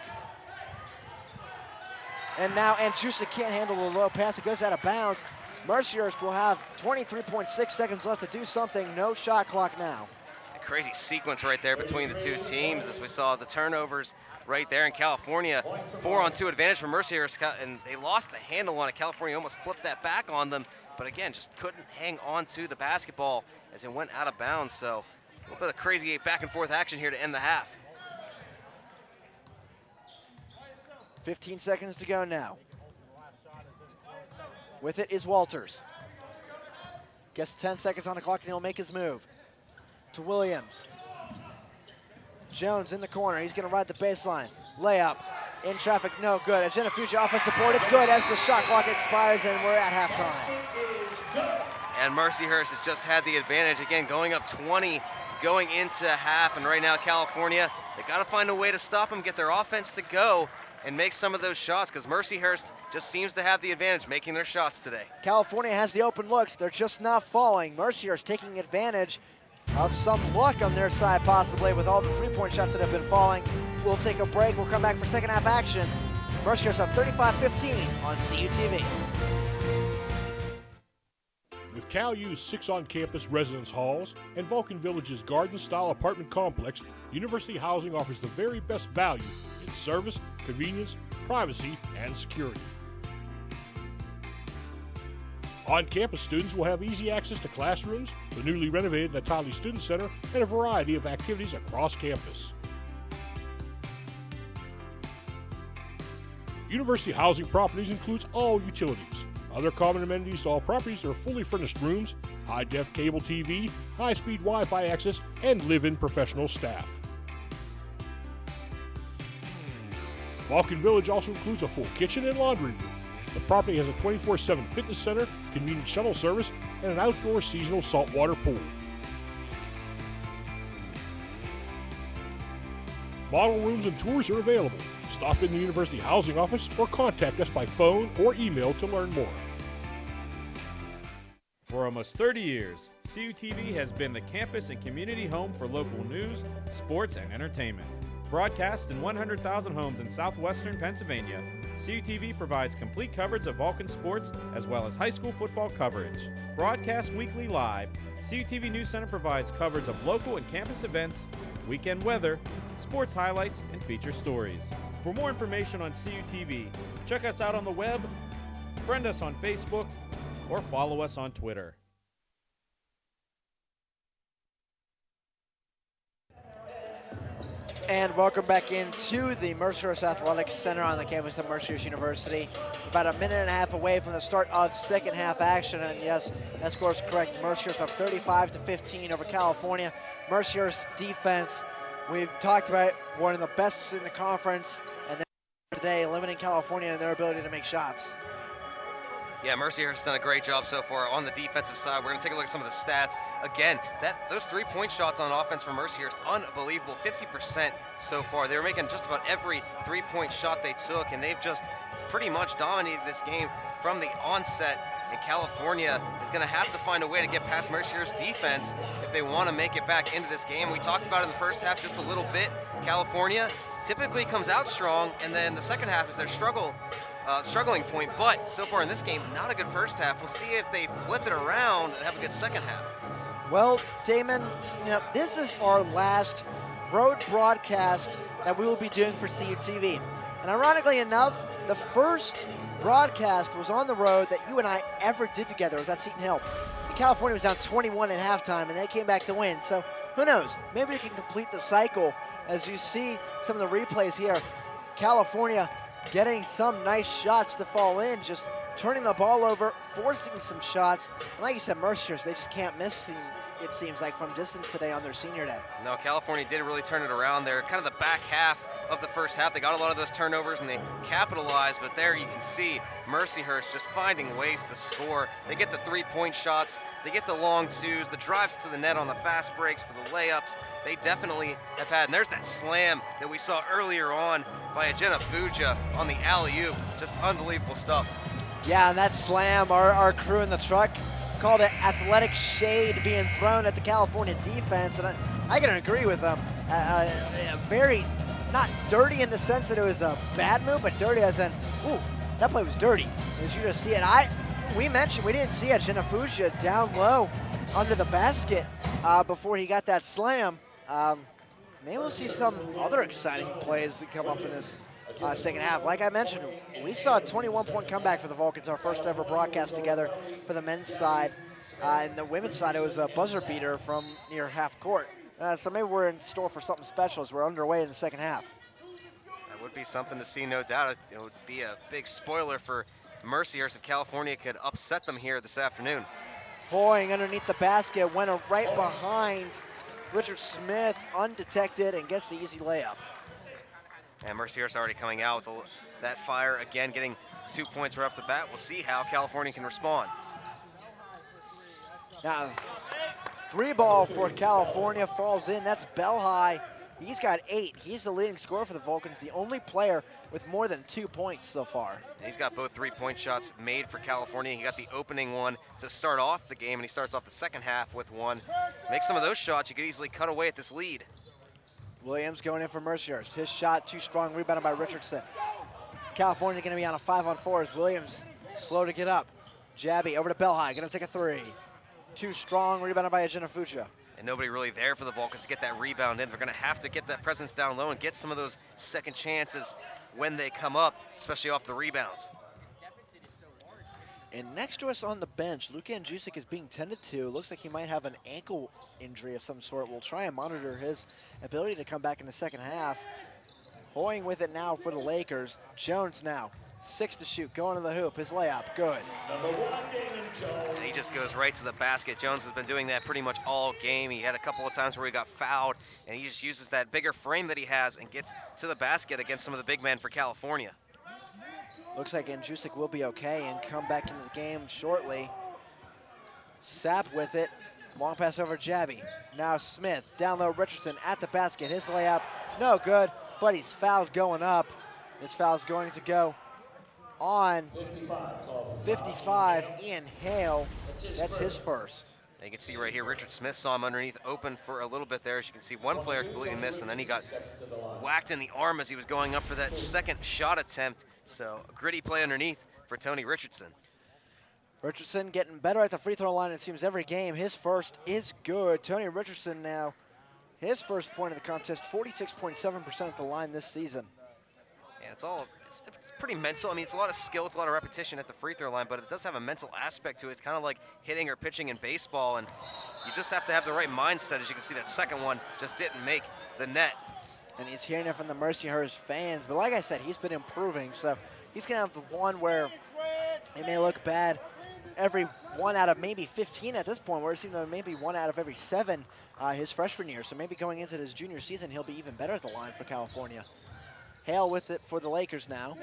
Speaker 1: And now Jusik can't handle the low pass, it goes out of bounds. Mercyhurst will have 23.6 seconds left to do something, no shot clock now.
Speaker 2: A crazy sequence right there between the two teams as we saw the turnovers right there in California. 4-on-2 advantage for Mercyhurst, and they lost the handle on it. California almost flipped that back on them, but again, just couldn't hang on to the basketball as it went out of bounds. So a little bit of crazy back and forth action here to end the half.
Speaker 1: 15 seconds to go now. With it is Walters. Gets 10 seconds on the clock and he'll make his move. To Williams. Jones in the corner, he's gonna ride the baseline. Layup, in traffic, no good. Genefuja offensive board, it's good as the shot clock expires and we're at halftime.
Speaker 2: And Mercyhurst has just had the advantage, again, going up 20, going into half, and right now California, they gotta find a way to stop them, get their offense to go, and make some of those shots, because Mercyhurst just seems to have the advantage making their shots today.
Speaker 1: California has the open looks, they're just not falling. Mercyhurst taking advantage of some luck on their side possibly with all the three-point shots that have been falling. We'll take a break, we'll come back for second half action. Mercyhurst up 35-15 on CUTV.
Speaker 4: With Cal U's 6 on-campus residence halls and Vulcan Village's garden-style apartment complex, University Housing offers the very best value in service, convenience, privacy, and security. On-campus students will have easy access to classrooms, the newly renovated Natali Student Center, and a variety of activities across campus. University Housing Properties includes all utilities. Other common amenities to all properties are fully furnished rooms, high-def cable TV, high-speed Wi-Fi access, and live-in professional staff. Vulcan Village also includes a full kitchen and laundry room. The property has a 24/7 fitness center, convenient shuttle service, and an outdoor seasonal saltwater pool. Model rooms and tours are available. Stop in the University Housing office or contact us by phone or email to learn more.
Speaker 5: For almost 30 years, CUTV has been the campus and community home for local news, sports, and entertainment. Broadcast in 100,000 homes in southwestern Pennsylvania, CUTV provides complete coverage of Vulcan sports as well as high school football coverage. Broadcast weekly live, CUTV News Center provides coverage of local and campus events, weekend weather, sports highlights, and feature stories. For more information on CUTV, check us out on the web, friend us on Facebook, or follow us on Twitter.
Speaker 1: And welcome back into the Mercyhurst Athletics Center on the campus of Mercyhurst University. About a minute and a half away from the start of second half action, and yes, that score is correct. Mercyhurst up 35-15 over California. Mercyhurst defense, we've talked about it, one of the best in the conference, and then today limiting California in their ability to make shots.
Speaker 2: Yeah, Mercyhurst has done a great job so far on the defensive side. We're going to take a look at some of the stats. Again, those three-point shots on offense for Mercyhurst, unbelievable, 50% so far. They were making just about every three-point shot they took, and they've just pretty much dominated this game from the onset. And California is going to have to find a way to get past Mercyhurst's defense if they want to make it back into this game. We talked about it in the first half just a little bit. California typically comes out strong, and then the second half is their struggle. struggling point, but so far in this game, not a good first half. We'll see if they flip it around and have a good second half.
Speaker 1: Well, Damon, this is our last road broadcast that we will be doing for CUTV. And ironically enough, the first broadcast was on the road that you and I ever did together. It was at Seton Hill. And California was down 21 at halftime, and they came back to win. So who knows? Maybe we can complete the cycle as you see some of the replays here. California getting some nice shots to fall in, just turning the ball over, forcing some shots. And like you said, Mercyhurst, they just can't miss, it seems like, from distance today on their senior day.
Speaker 2: No, California did really turn it around there. Kind of the back half of the first half, they got a lot of those turnovers and they capitalized, but there you can see Mercyhurst just finding ways to score. They get the three-point shots, they get the long twos, the drives to the net on the fast breaks for the layups. They definitely have had, and there's that slam that we saw earlier on by Ajena Fuja on the alley-oop. Just unbelievable stuff.
Speaker 1: Yeah, and that slam, our crew in the truck called it athletic shade being thrown at the California defense, and I can agree with them. Very, not dirty in the sense that it was a bad move, but dirty as in, ooh, that play was dirty. As you just see it, we mentioned we didn't see Ajena Fuja down low under the basket before he got that slam. Maybe we'll see some other exciting plays that come up in this second half. Like I mentioned, we saw a 21-point comeback for the Vulcans, our first ever broadcast together for the men's side. And the women's side, it was a buzzer beater from near half court. So maybe we're in store for something special as we're underway in the second half.
Speaker 2: That would be something to see, no doubt. It would be a big spoiler for Mercyhurst if California could upset them here this afternoon.
Speaker 1: Hoying underneath the basket, went right behind Richard Smith, undetected, and gets the easy layup.
Speaker 2: And Mercyhurst already coming out with that fire again, getting 2 points right off the bat. We'll see how California can respond.
Speaker 1: Now, 3 ball for California falls in. That's Bell High. He's got 8. He's the leading scorer for the Vulcans, the only player with more than 2 points so far.
Speaker 2: And he's got both 3-point shots made for California. He got the opening one to start off the game, and he starts off the second half with one. Make some of those shots, you could easily cut away at this lead.
Speaker 1: Williams going in for Mercyhurst. His shot too strong, rebounded by Richardson. California going to be on a 5-on-4 as Williams slow to get up. Jabby over to Bell High, going to take a 3. Too strong, rebounded by Ajena Fuja.
Speaker 2: And nobody really there for the Vulcans to get that rebound in. They're going to have to get that presence down low and get some of those second chances when they come up, especially off the rebounds.
Speaker 1: And next to us on the bench, Luka Andjusic is being tended to. Looks like he might have an ankle injury of some sort. We'll try and monitor his ability to come back in the second half. Hoying with it now for the Lakers. Jones now, 6 to shoot, going to the hoop. His layup, good.
Speaker 2: And he just goes right to the basket. Jones has been doing that pretty much all game. He had a couple of times where he got fouled, and he just uses that bigger frame that he has and gets to the basket against some of the big men for California.
Speaker 1: Looks like Andjusic will be okay and come back into the game shortly. Sapp with it. Long pass over Jabby. Now Smith, down low, Richardson at the basket. His layup, no good, but he's fouled going up. This foul's going to go on 55, Ian Hale. That's his first.
Speaker 2: And you can see right here, Richard Smith saw him underneath open for a little bit there. As you can see, one player completely missed, and then he got whacked in the arm as he was going up for that second shot attempt. So a gritty play underneath for Tony Richardson.
Speaker 1: Richardson getting better at the free throw line, it seems, every game. His first is good. Tony Richardson now, his first point of the contest, 46.7% at the line this season.
Speaker 2: Yeah, it's pretty mental. I mean, it's a lot of skill, it's a lot of repetition at the free throw line, but it does have a mental aspect to it. It's kind of like hitting or pitching in baseball, and you just have to have the right mindset. As you can see, that second one just didn't make the net.
Speaker 1: And he's hearing it from the Mercyhurst fans, but like I said, he's been improving, so he's going to have the one where it may look bad every 1 out of maybe 15 at this point, where it seems like maybe 1 out of every 7 his freshman year. So maybe going into his junior season, he'll be even better at the line for California. Hale with it for the Lakers now.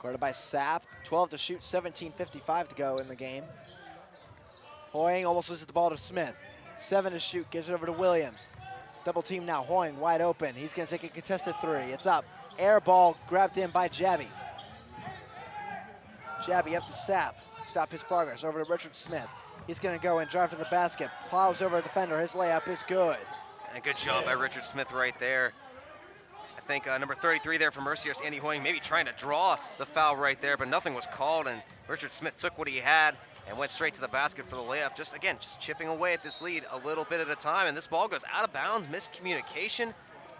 Speaker 1: Guarded by Sapp. 12 to shoot, 17:55 to go in the game. Hoying almost loses the ball to Smith. 7 to shoot, gives it over to Williams. Double team now, Hoying wide open. He's going to take a contested 3. It's up. Air ball grabbed in by Jabby. Jabby up to Sapp. Stop his progress. Over to Richard Smith. He's going to go and drive to the basket. Plows over a defender. His layup is good.
Speaker 2: And a good job by Richard Smith right there. I think number 33 there for Mercyhurst, Andy Hoying, maybe trying to draw the foul right there, but nothing was called, and Richard Smith took what he had and went straight to the basket for the layup. Just chipping away at this lead a little bit at a time, and this ball goes out of bounds, miscommunication.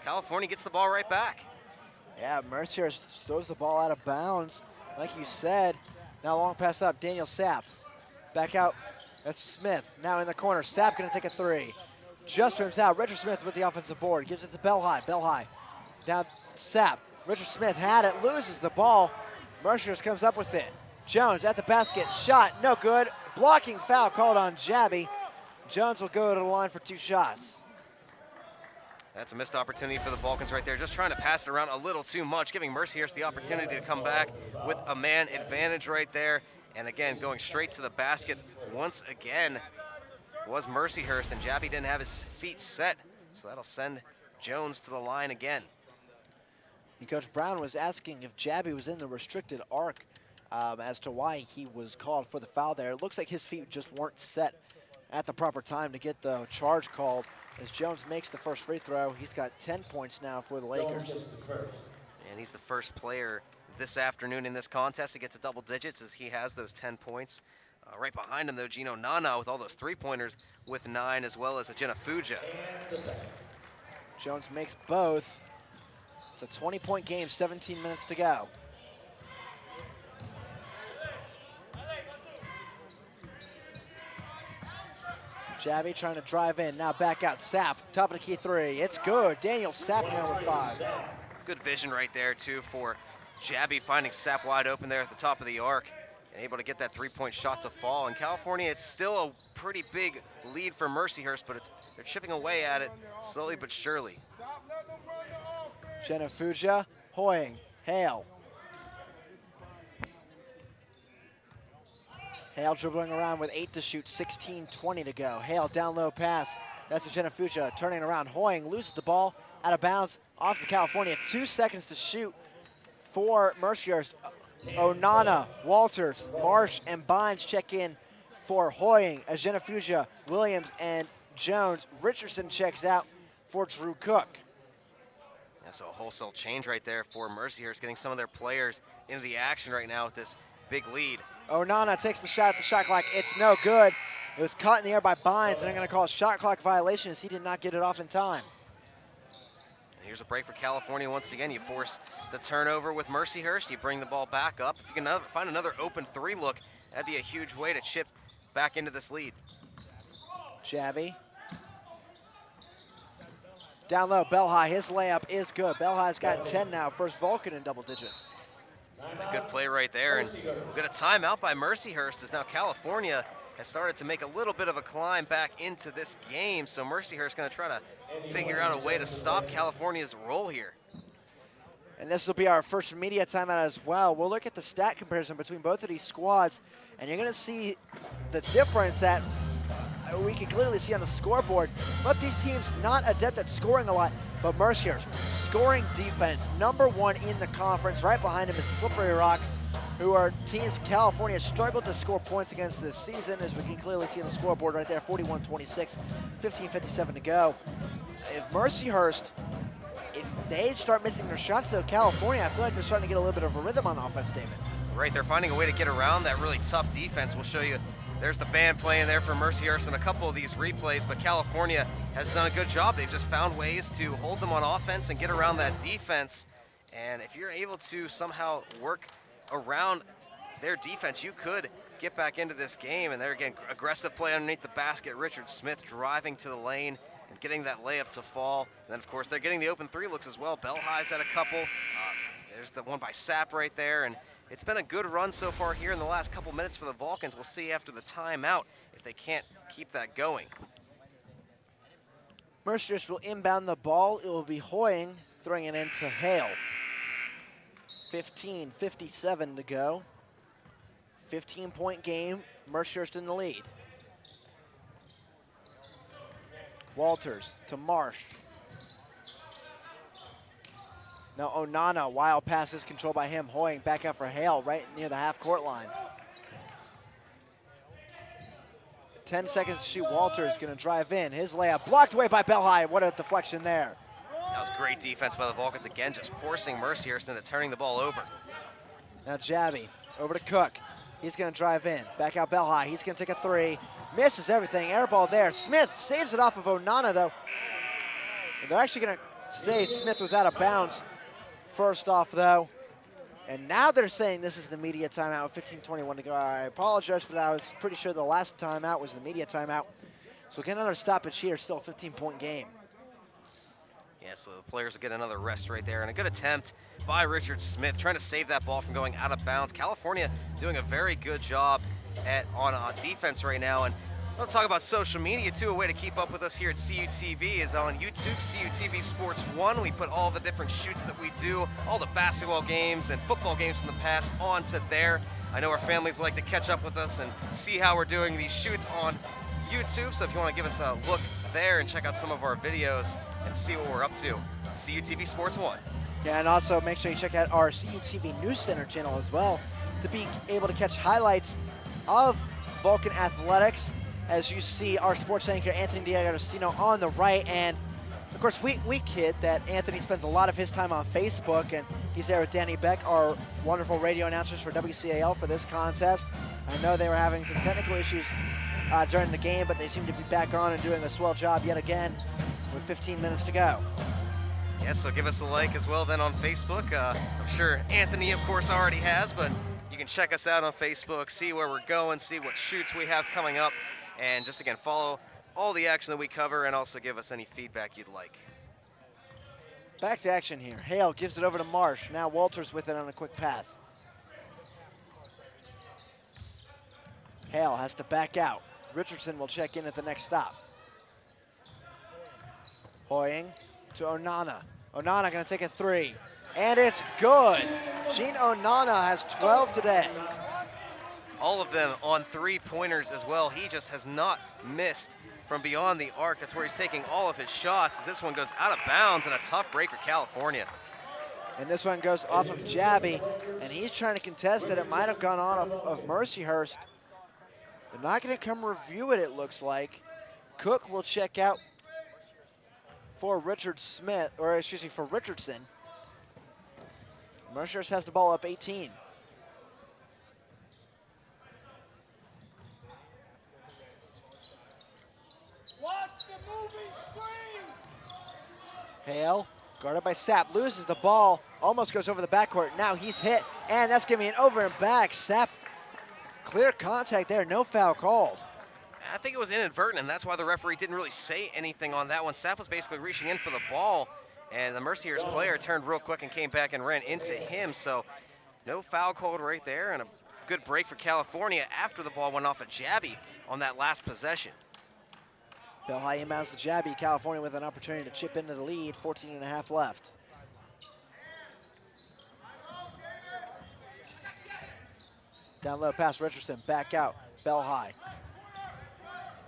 Speaker 2: California gets the ball right back.
Speaker 1: Yeah, Mercyhurst throws the ball out of bounds, like you said. Now long pass up, Daniel Sapp. Back out, that's Smith. Now in the corner, Sapp gonna take a three. Just rims out, Richard Smith with the offensive board. Gives it to Bell High. Down Sapp. Richard Smith had it, loses the ball. Mercyhurst comes up with it. Jones at the basket, shot, no good. Blocking foul called on Jabby. Jones will go to the line for 2 shots.
Speaker 2: That's a missed opportunity for the Vulcans right there, just trying to pass it around a little too much, giving Mercyhurst the opportunity to come back with a man advantage right there. And again, going straight to the basket once again was Mercyhurst, and Jabby didn't have his feet set, so that'll send Jones to the line again.
Speaker 1: And Coach Brown was asking if Jabby was in the restricted arc as to why he was called for the foul there. It looks like his feet just weren't set at the proper time to get the charge called. As Jones makes the first free throw, he's got 10 points now for the Lakers.
Speaker 2: And he's the first player this afternoon in this contest to get to double digits as he has those 10 points. Right behind him, though, Gino Nana with all those three-pointers with 9, as well as Ajena Fuja.
Speaker 1: Jones makes both. It's a 20-point game, 17 minutes to go. Jabby trying to drive in, now back out, Sapp, top of the key three, it's good. Daniel Sapp now with 5.
Speaker 2: Good vision right there, too, for Jabby finding Sapp wide open there at the top of the arc and able to get that three-point shot to fall. In California, it's still a pretty big lead for Mercyhurst, but they're chipping away at it slowly but surely.
Speaker 1: Jenna Fuja, Hoying, Hale. Hale dribbling around with 8 to shoot, 16-20 to go. Hale down low pass. That's a Jenna Fuja turning around. Hoying loses the ball out of bounds off of California. 2 seconds to shoot for Mercyhurst. Onana, Walters, Marsh, and Bynes check in for Hoying. Ajena Fuja, Williams, and Jones. Richardson checks out for Drew Cook.
Speaker 2: That's a wholesale change right there for Mercyhurst, getting some of their players into the action right now with this big lead.
Speaker 1: Onana takes the shot at the shot clock. It's no good. It was caught in the air by Bynes, and they're going to call a shot clock violation as he did not get it off in time.
Speaker 2: And here's a break for California once again. You force the turnover with Mercyhurst. You bring the ball back up. If you can find another open 3 look, that'd be a huge way to chip back into this lead.
Speaker 1: Jabby. Down low, Bell High, his layup is good. Bell High's got 10 now, first Vulcan in double digits.
Speaker 2: A good play right there, and we've got a timeout by Mercyhurst as now California has started to make a little bit of a climb back into this game, so Mercyhurst going to try to figure out a way to stop California's roll here.
Speaker 1: And this will be our first media timeout as well. We'll look at the stat comparison between both of these squads, and you're going to see the difference that we can clearly see on the scoreboard. But these teams not adept at scoring a lot, but Mercyhurst scoring defense, #1 in the conference. Right behind him is Slippery Rock, who are teams California struggled to score points against this season, as we can clearly see on the scoreboard right there, 41-26, 15:57 to go. If Mercyhurst, if they start missing their shots to California, I feel like they're starting to get a little bit of a rhythm on the offense, David.
Speaker 2: Right, they're finding a way to get around that really tough defense. We'll show you. There's the band playing there for Mercyhurst in a couple of these replays, but California has done a good job. They've just found ways to hold them on offense and get around that defense. And if you're able to somehow work around their defense, you could get back into this game. And there again, aggressive play underneath the basket. Richard Smith driving to the lane and getting that layup to fall. And then, of course, they're getting the open 3 looks as well. Bell High's had a couple. There's the one by Sapp right there. And it's been a good run so far here in the last couple minutes for the Vulcans. We'll see after the timeout if they can't keep that going.
Speaker 1: Mercyhurst will inbound the ball. It will be Hoying throwing it into Hale. 15:57 to go. 15-point game. Mercyhurst in the lead. Walters to Marsh. Now Onana, wild pass is controlled by him. Hoying back out for Hale right near the half-court line. 10 seconds to shoot. Walters going to drive in. His layup blocked away by Bell High. What a deflection there.
Speaker 2: That was great defense by the Vulcans again, just forcing Mercyhurst into turning the ball over.
Speaker 1: Now Jabby over to Cook. He's going to drive in. Back out Belhigh. He's going to take a three. Misses everything. Air ball there. Smith saves it off of Onana, though. They're actually going to say Smith was out of bounds first off, though. And now they're saying this is the media timeout with 15:21 to go. I apologize for that. I was pretty sure the last timeout was the media timeout. So we'll get another stoppage here. Still a 15-point game.
Speaker 2: Yeah, so the players will get another rest right there. And a good attempt by Richard Smith, trying to save that ball from going out of bounds. California doing a very good job on defense right now. And we'll talk about social media, too. A way to keep up with us here at CUTV is on YouTube, CUTV Sports 1. We put all the different shoots that we do, all the basketball games and football games from the past onto there. I know our families like to catch up with us and see how we're doing these shoots on YouTube. So if you want to give us a look there and check out some of our videos and see what we're up to, CUTV Sports 1.
Speaker 1: Yeah, and also make sure you check out our CUTV News Center channel as well to be able to catch highlights of Vulcan Athletics. As you see our sports anchor Anthony D'Agostino on the right, and of course we kid that Anthony spends a lot of his time on Facebook, and he's there with Danny Beck, our wonderful radio announcers for WCAL for this contest. I know they were having some technical issues during the game, but they seem to be back on and doing a swell job yet again with 15 minutes to go.
Speaker 2: Yeah, so give us a like as well then on Facebook. I'm sure Anthony, of course, already has, but you can check us out on Facebook, see where we're going, see what shoots we have coming up, and just, again, follow all the action that we cover and also give us any feedback you'd like.
Speaker 1: Back to action here. Hale gives it over to Marsh. Now Walters with it on a quick pass. Hale has to back out. Richardson will check in at the next stop. Hoying to Onana. Onana going to take a three. And it's good. Gene Onana has 12 today.
Speaker 2: All of them on three-pointers as well. He just has not missed from beyond the arc. That's where he's taking all of his shots. As this one goes out of bounds and a tough break for California.
Speaker 1: And this one goes off of Jabby, and he's trying to contest it. It might have gone on of Mercyhurst. They're not going to come review it, it looks like. Cook will check out for Richardson. Mercyhurst has the ball up 18.
Speaker 3: Watch the moving screen.
Speaker 1: Hale, guarded by Sapp, loses the ball, almost goes over the backcourt. Now he's hit, and that's giving an over and back. Sapp, clear contact there, no foul called.
Speaker 2: I think it was inadvertent, and that's why the referee didn't really say anything on that one. Sapp was basically reaching in for the ball, and the Mercyhurst player turned real quick and came back and ran into him. So no foul called right there, and a good break for California after the ball went off of Jabby on that last possession.
Speaker 1: Belhigh inbounds to Jabby. California with an opportunity to chip into the lead. 14.5 left. Down low pass Richardson. Back out. Belhigh.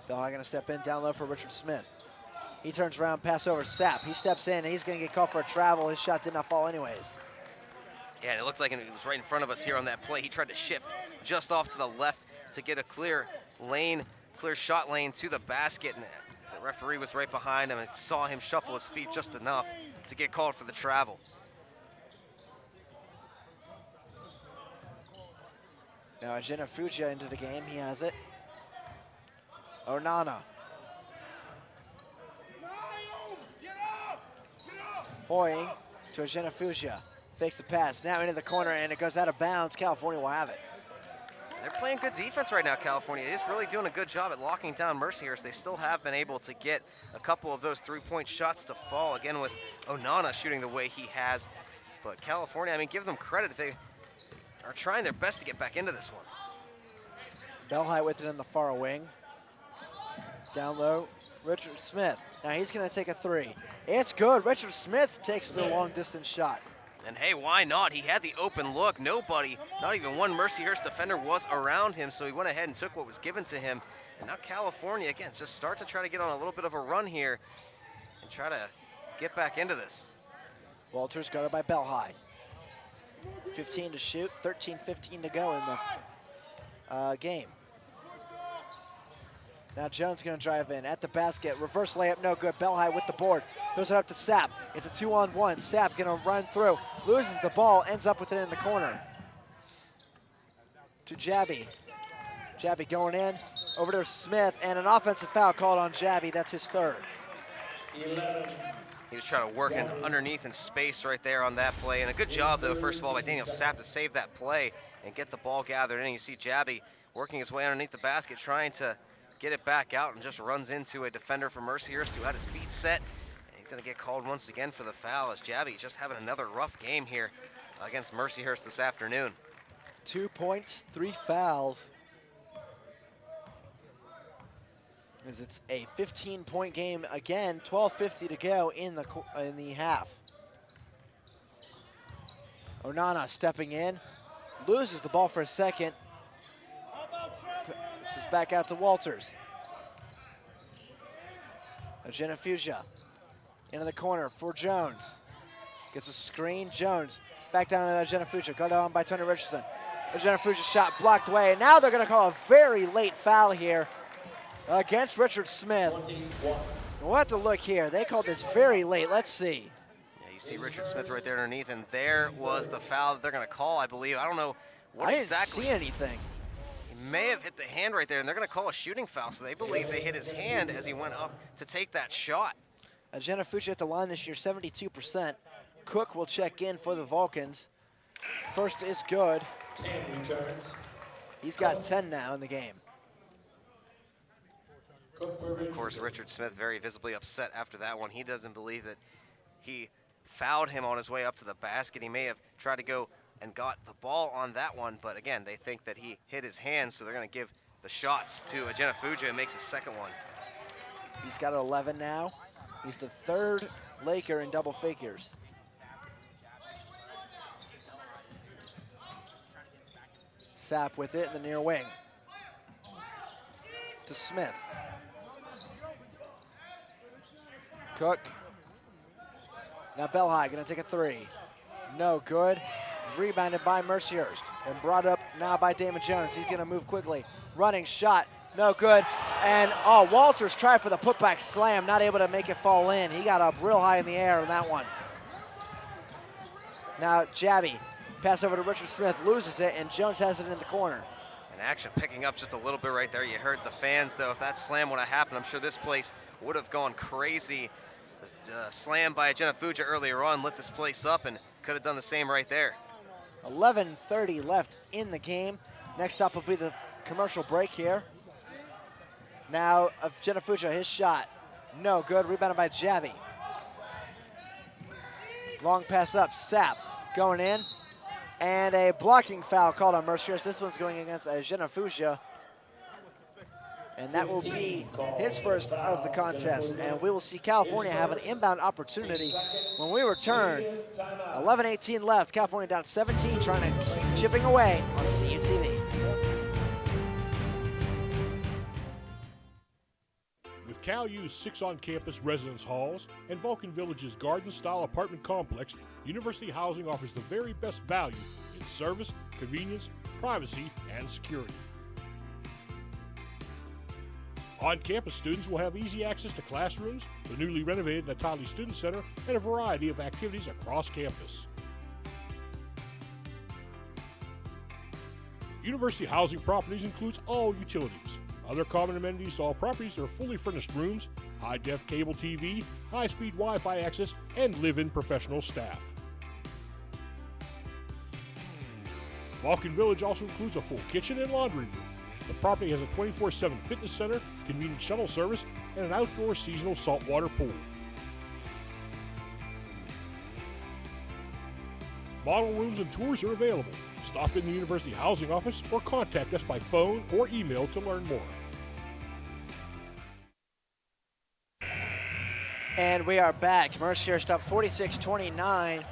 Speaker 1: Belhigh going to step in down low for Richard Smith. He turns around, pass over Sapp. He steps in, and he's going to get called for a travel. His shot did not fall anyways.
Speaker 2: Yeah, and it looks like it was right in front of us here on that play. He tried to shift just off to the left to get a clear shot lane to the basket. And the referee was right behind him and saw him shuffle his feet just enough to get called for the travel.
Speaker 1: Now Ajena Fuja into the game. He has it. Onana. Hoying to Ajena Fuja. Fakes the pass. Now into the corner, and it goes out of bounds. California will have it.
Speaker 2: They're playing good defense right now, California. They're just really doing a good job at locking down Mercyhurst. They still have been able to get a couple of those three-point shots to fall, again with Onana shooting the way he has. But California, I mean, give them credit. They are trying their best to get back into this one.
Speaker 1: Belhigh with it in the far wing. Down low, Richard Smith. Now he's going to take a three. It's good. Richard Smith takes the long-distance shot.
Speaker 2: And hey, why not? He had the open look. Nobody, not even one Mercyhurst defender was around him, so he went ahead and took what was given to him. And now California, again, just start to try to get on a little bit of a run here and try to get back into this.
Speaker 1: Walters guarded by Belhigh. 15 to shoot, 13-15 to go in the game. Now Jones going to drive in at the basket. Reverse layup, no good. Bell High with the board. Throws it up to Sapp. It's a 2-on-1. Sapp going to run through. Loses the ball, ends up with it in the corner. To Jabby. Jabby going in. Over to Smith, and an offensive foul called on Jabby. That's his third.
Speaker 2: He was trying to work in underneath in space right there on that play. And a good job, though, first of all, by Daniel Sapp to save that play and get the ball gathered in. You see Jabby working his way underneath the basket, trying to get it back out, and just runs into a defender from Mercyhurst who had his feet set. And he's going to get called once again for the foul, as Jabby's just having another rough game here against Mercyhurst this afternoon.
Speaker 1: 2 points, 3 fouls. As it's a 15-point game again, 12:50 to go in the half. Onana stepping in, loses the ball for a second. This is back out to Walters. Genefugia into the corner for Jones. Gets a screen, Jones back down to Genefugia, guarded on by Tony Richardson. Genefugia shot blocked away, and now they're going to call a very late foul here against Richard Smith. We'll have to look here. They called this very late. Let's see.
Speaker 2: Yeah, you see Richard Smith right there underneath, and there was the foul that they're going to call, I believe. I don't know what exactly.
Speaker 1: I didn't see anything.
Speaker 2: He may have hit the hand right there, and they're going to call a shooting foul, so they believe they hit his hand as he went up to take that shot.
Speaker 1: Genefugia at the line this year, 72%. Cook will check in for the Vulcans. First is good. He's got 10 now in the game.
Speaker 2: Of course, Richard Smith very visibly upset after that one. He doesn't believe that he fouled him on his way up to the basket. He may have tried to go and got the ball on that one, but again, they think that he hit his hand, so they're going to give the shots to Genefugia and makes a second one.
Speaker 1: He's got 11 now. He's the third Laker in double figures. Sapp with it in the near wing. To Smith. Cook. Now Bell High gonna take a three. No good. Rebounded by Mercyhurst and brought up now by Damon Jones. He's gonna move quickly. Running shot, no good. And Walters tried for the putback slam, not able to make it fall in. He got up real high in the air on that one. Now Jabby, pass over to Richard Smith, loses it, and Jones has it in the corner.
Speaker 2: And action picking up just a little bit right there. You heard the fans, though. If that slam would have happened, I'm sure this place would have gone crazy. Slam by Genefugia earlier on lit this place up and could have done the same right there.
Speaker 1: 11:30 left in the game. Next up will be the commercial break here. Now of Genefugia, his shot, no good. Rebounded by Jabby. Long pass up, Sapp going in, and a blocking foul called on Mercyhurst. This one's going against Genefugia, and that will be his first of the contest. And we will see California have an inbound opportunity when we return. 11:18 left. California down 17, trying to keep chipping away on CUTV.
Speaker 4: With Cal U's 6 on-campus residence halls and Vulcan Village's garden-style apartment complex, University Housing offers the very best value in service, convenience, privacy, and security. On-campus students will have easy access to classrooms, the newly renovated Natali Student Center, and a variety of activities across campus. University Housing Properties includes all utilities. Other common amenities to all properties are fully furnished rooms, high-def cable TV, high-speed Wi-Fi access, and live-in professional staff. Vulcan Village also includes a full kitchen and laundry room. The property has a 24/7 fitness center, convenient shuttle service, and an outdoor seasonal saltwater pool. Model rooms and tours are available. Stop in the University Housing Office or contact us by phone or email to learn more.
Speaker 1: And we are back. Mercyhurst up 46-29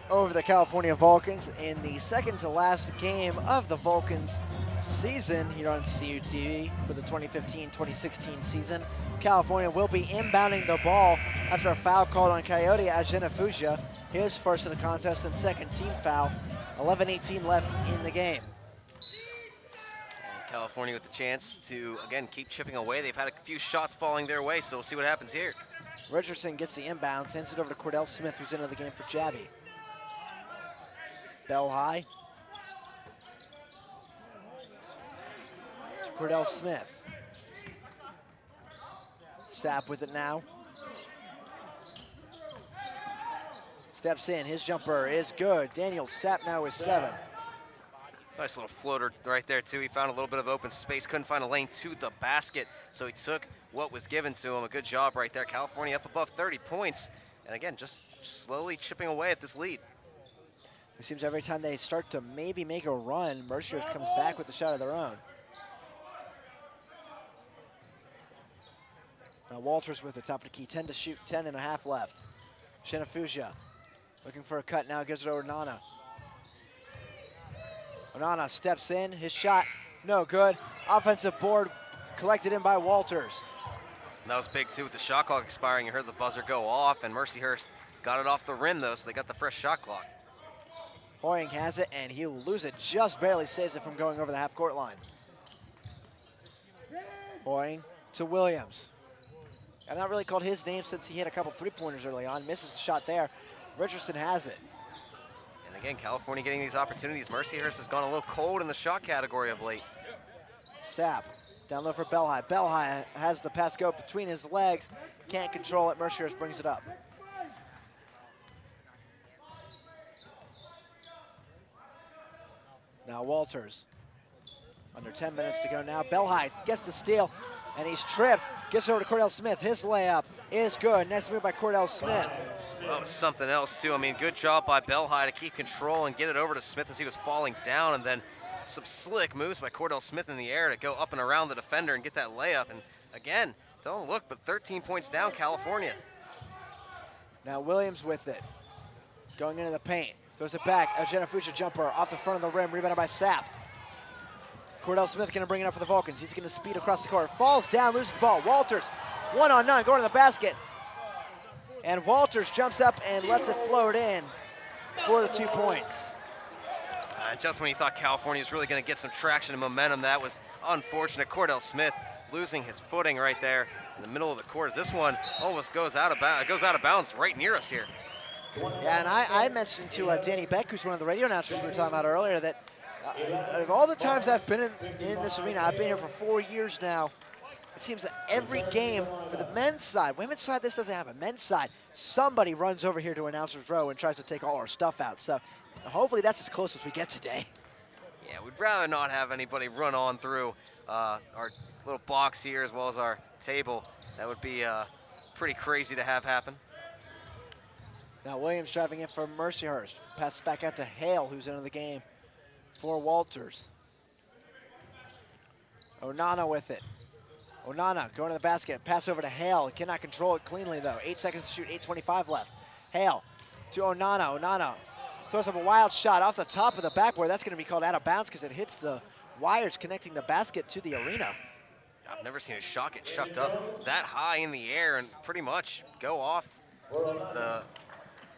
Speaker 1: over the California Vulcans in the second to last game of the Vulcans season here on CUTV for the 2015-2016 season. California will be inbounding the ball after a foul called on Coyote at Genefugia, his first in the contest and second team foul. 11:18 left in the game.
Speaker 2: California with the chance to, again, keep chipping away. They've had a few shots falling their way, so we'll see what happens here.
Speaker 1: Richardson gets the inbounds, hands it over to Cordell Smith, who's into the game for Jabby. Bell high. To Cordell Smith. Sapp with it now. Steps in, his jumper is good. Daniel Sapp now with 7.
Speaker 2: Nice little floater right there, too. He found a little bit of open space, couldn't find a lane to the basket, so he took what was given to him. A good job right there. California up above 30 points. And again, just slowly chipping away at this lead.
Speaker 1: It seems every time they start to maybe make a run, Mercyhurst comes back with a shot of their own. Now Walters with the top of the key, 10 to shoot, 10 and a half left. Shenafuja looking for a cut now, gives it over to Onana. Onana steps in, his shot, no good. Offensive board collected in by Walters.
Speaker 2: And that was big too with the shot clock expiring. You heard the buzzer go off, and Mercyhurst got it off the rim though, so they got the fresh shot clock.
Speaker 1: Hoying has it, and he'll lose it, just barely saves it from going over the half-court line. Hoying to Williams. I've not really called his name since he hit a couple three-pointers early on. Misses the shot there. Richardson has it.
Speaker 2: And again, California getting these opportunities. Mercyhurst has gone a little cold in the shot category of late.
Speaker 1: Sapp down low for Belhigh. Belhigh has the pass go between his legs. Can't control it. Mercyhurst brings it up. Now Walters. Under 10 minutes to go now. Belhigh gets the steal, and he's tripped. Gets over to Cordell Smith. His layup is good. Next move by Cordell Smith.
Speaker 2: Well, it was something else, too. I mean, good job by Belhigh to keep control and get it over to Smith as he was falling down, and then some slick moves by Cordell Smith in the air to go up and around the defender and get that layup. And again, don't look, but 13 points down, California.
Speaker 1: Now Williams with it. Going into the paint. Throws it back. A Shenafuja jumper off the front of the rim, rebounded by Sapp. Cordell Smith going to bring it up for the Vulcans. He's going to speed across the court. Falls down, loses the ball. Walters, 1-on-none, going to the basket. And Walters jumps up and lets it float in for the 2 points.
Speaker 2: Just when you thought California was really going to get some traction and momentum, that was unfortunate. Cordell Smith losing his footing right there in the middle of the court. This one almost goes out of bounds right near us here.
Speaker 1: Yeah, and I mentioned to Danny Beck, who's one of the radio announcers we were talking about earlier, that of all the times I've been in this arena, I've been here for 4 years now, it seems that every game for the men's side, women's side, this doesn't happen. Men's side, somebody runs over here to announcer's row and tries to take all our stuff out. So hopefully that's as close as we get today.
Speaker 2: Yeah, we'd rather not have anybody run on through our little box here as well as our table. That would be pretty crazy to have happen.
Speaker 1: Now Williams driving in for Mercyhurst. Passes back out to Hale, who's into the game for Walters. Onana with it. Onana going to the basket. Pass over to Hale. Cannot control it cleanly, though. 8 seconds to shoot, 8:25 left. Hale to Onana. Onana throws up a wild shot off the top of the backboard. That's going to be called out of bounds because it hits the wires connecting the basket to the arena.
Speaker 2: I've never seen a shot get chucked up that high in the air and pretty much go off the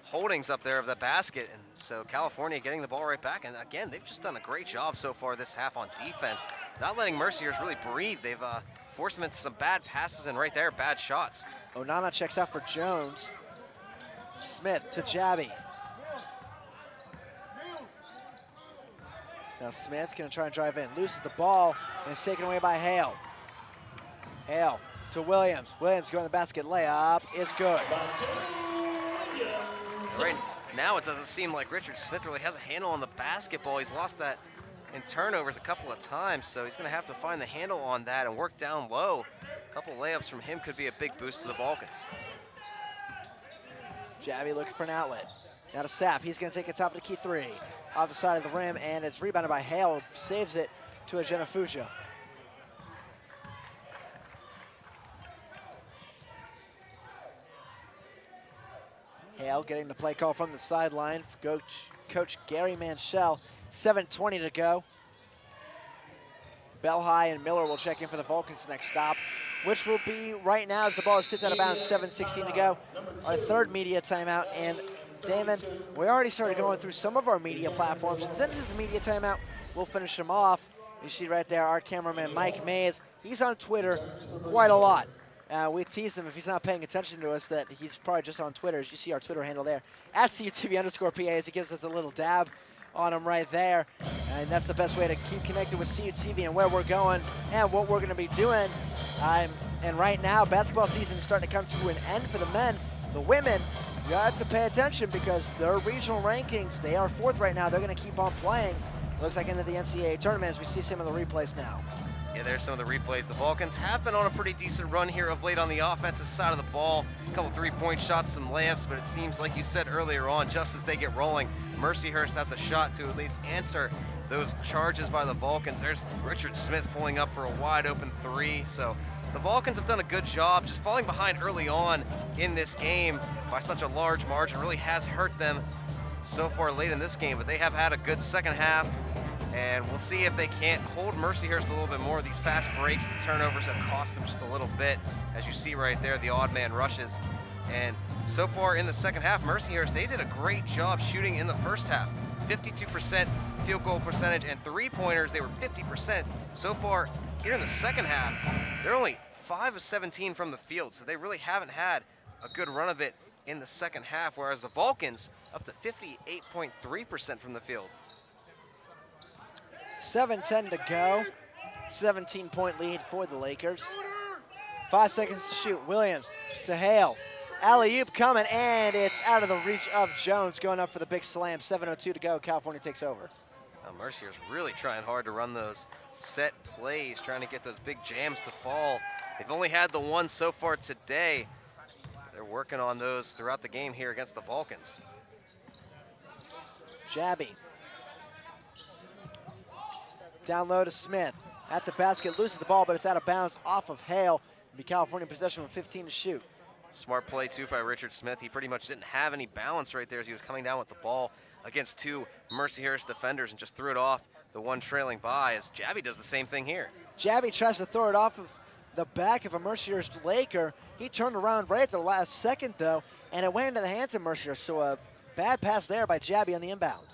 Speaker 2: holdings up there of the basket. And so California getting the ball right back. And again, they've just done a great job so far this half on defense. Not letting Mercyhurst really breathe. They've forced them into some bad passes and right there, bad shots.
Speaker 1: Onana checks out for Jones. Smith to Jabby. Now Smith gonna try and drive in. Loses the ball and it's taken away by Hale. Hale to Williams. Williams going to the basket. Layup is good.
Speaker 2: Right now it doesn't seem like Richard Smith really has a handle on the basketball. He's lost that in turnovers a couple of times, so he's going to have to find the handle on that and work down low. A couple layups from him could be a big boost to the Vulcans.
Speaker 1: Jabby looking for an outlet. Now to Sapp. He's going to take a top of the key three. Off the side of the rim, and it's rebounded by Hale. Saves it to a Shenafuja. Hale getting the play call from the sideline for Coach Gary Manschel. 7:20 to go. Belhigh and Miller will check in for the Vulcans next stop, which will be right now as the ball is tipped out of bounds. 7:16 to go. Our third media timeout. And Damon, we already started going through some of our media platforms. And since it's a media timeout, we'll finish them off. You see right there our cameraman Mike Mays. He's on Twitter quite a lot. We tease him if he's not paying attention to us that he's probably just on Twitter. As you see our Twitter handle there, at CUTV_PA, as he gives us a little dab on him right there. And that's the best way to keep connected with CUTV and where we're going and what we're going to be doing. And right now, basketball season is starting to come to an end for the men. The women, you have to pay attention because their regional rankings, they are 4th right now. They're going to keep on playing. It looks like into the NCAA tournament as we see some of the replays now.
Speaker 2: Yeah, there's some of the replays. The Vulcans have been on a pretty decent run here of late on the offensive side of the ball. A couple 3-point shots, some layups, but it seems like you said earlier on, just as they get rolling, Mercyhurst has a shot to at least answer those charges by the Vulcans. There's Richard Smith pulling up for a wide open 3. So the Vulcans have done a good job. Just falling behind early on in this game by such a large margin really has hurt them so far late in this game, but they have had a good second half. And we'll see if they can't hold Mercyhurst a little bit more. These fast breaks, the turnovers have cost them just a little bit. As you see right there, the odd man rushes. And so far in the second half, Mercyhurst, they did a great job shooting in the first half. 52% field goal percentage and 3-pointers, they were 50%. So far here in the second half, they're only 5 of 17 from the field. So they really haven't had a good run of it in the second half, whereas the Vulcans up to 58.3% from the field.
Speaker 1: 7:10 to go. 17-point lead for the Lakers. 5 seconds to shoot. Williams to Hale. Alley-oop coming, and it's out of the reach of Jones going up for the big slam. 7:02 to go. California takes over.
Speaker 2: Mercier's really trying hard to run those set plays, trying to get those big jams to fall. They've only had the one so far today. They're working on those throughout the game here against the Vulcans.
Speaker 1: Jabby. Down low to Smith. At the basket, loses the ball, but it's out of bounds off of Hale. It'll be California possession with 15 to shoot.
Speaker 2: Smart play, too, by Richard Smith. He pretty much didn't have any balance right there as he was coming down with the ball against 2 Mercyhurst defenders and just threw it off the one trailing by, as Jabby does the same thing here.
Speaker 1: Jabby tries to throw it off of the back of a Mercyhurst Laker. He turned around right at the last second, though, and it went into the hands of Mercyhurst, so a bad pass there by Jabby on the inbound.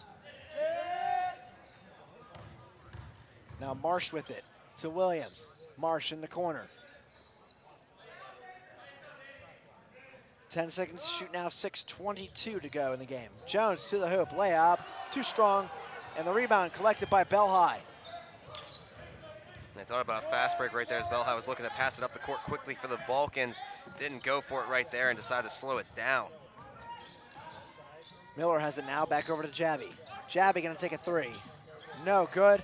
Speaker 1: Now Marsh with it to Williams. Marsh in the corner. 10 seconds to shoot now, 6:22 to go in the game. Jones to the hoop, layup, too strong, and the rebound collected by Belhigh.
Speaker 2: They thought about a fast break right there as Belhigh was looking to pass it up the court quickly for the Vulcans. Didn't go for it right there and decided to slow it down.
Speaker 1: Miller has it now, back over to Jabby. Jabby gonna take a 3. No good.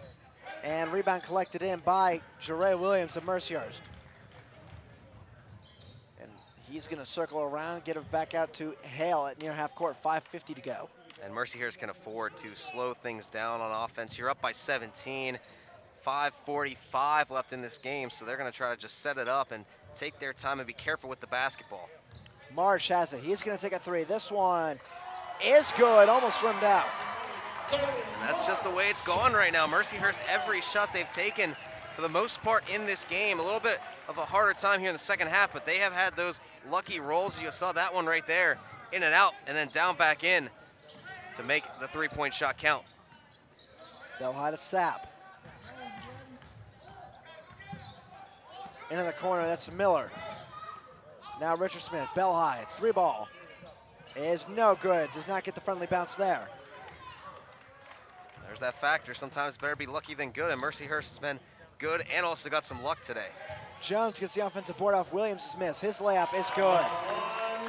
Speaker 1: And rebound collected in by Jeray Williams of Mercyhurst. And he's going to circle around, get it back out to Hale at near half court, 5:50 to go.
Speaker 2: And Mercyhurst can afford to slow things down on offense. You're up by 17, 5:45 left in this game, so they're going to try to just set it up and take their time and be careful with the basketball.
Speaker 1: Marsh has it. He's going to take a 3. This one is good, almost rimmed out.
Speaker 2: And that's just the way it's gone right now. Mercyhurst, every shot they've taken, for the most part in this game, a little bit of a harder time here in the second half, but they have had those lucky rolls. You saw that one right there, in and out, and then down back in to make the 3-point shot count.
Speaker 1: Belhigh to Sapp. Into the corner, that's Miller. Now Richard Smith, Belhigh, 3 ball. Is no good, does not get the friendly bounce there.
Speaker 2: There's that factor. Sometimes better be lucky than good, and Mercyhurst has been good and also got some luck today.
Speaker 1: Jones gets the offensive board off Williams' miss. His layup is good.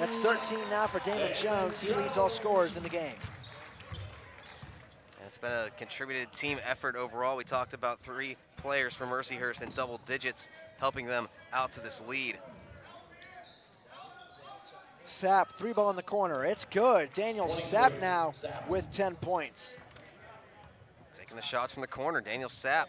Speaker 1: That's 13 now for Damon Jones. He leads all scorers in the game.
Speaker 2: And it's been a contributed team effort overall. We talked about 3 players from Mercyhurst in double digits, helping them out to this lead.
Speaker 1: Sapp, 3 ball in the corner. It's good. Daniel Sapp now with 10 points.
Speaker 2: Taking the shots from the corner, Daniel Sapp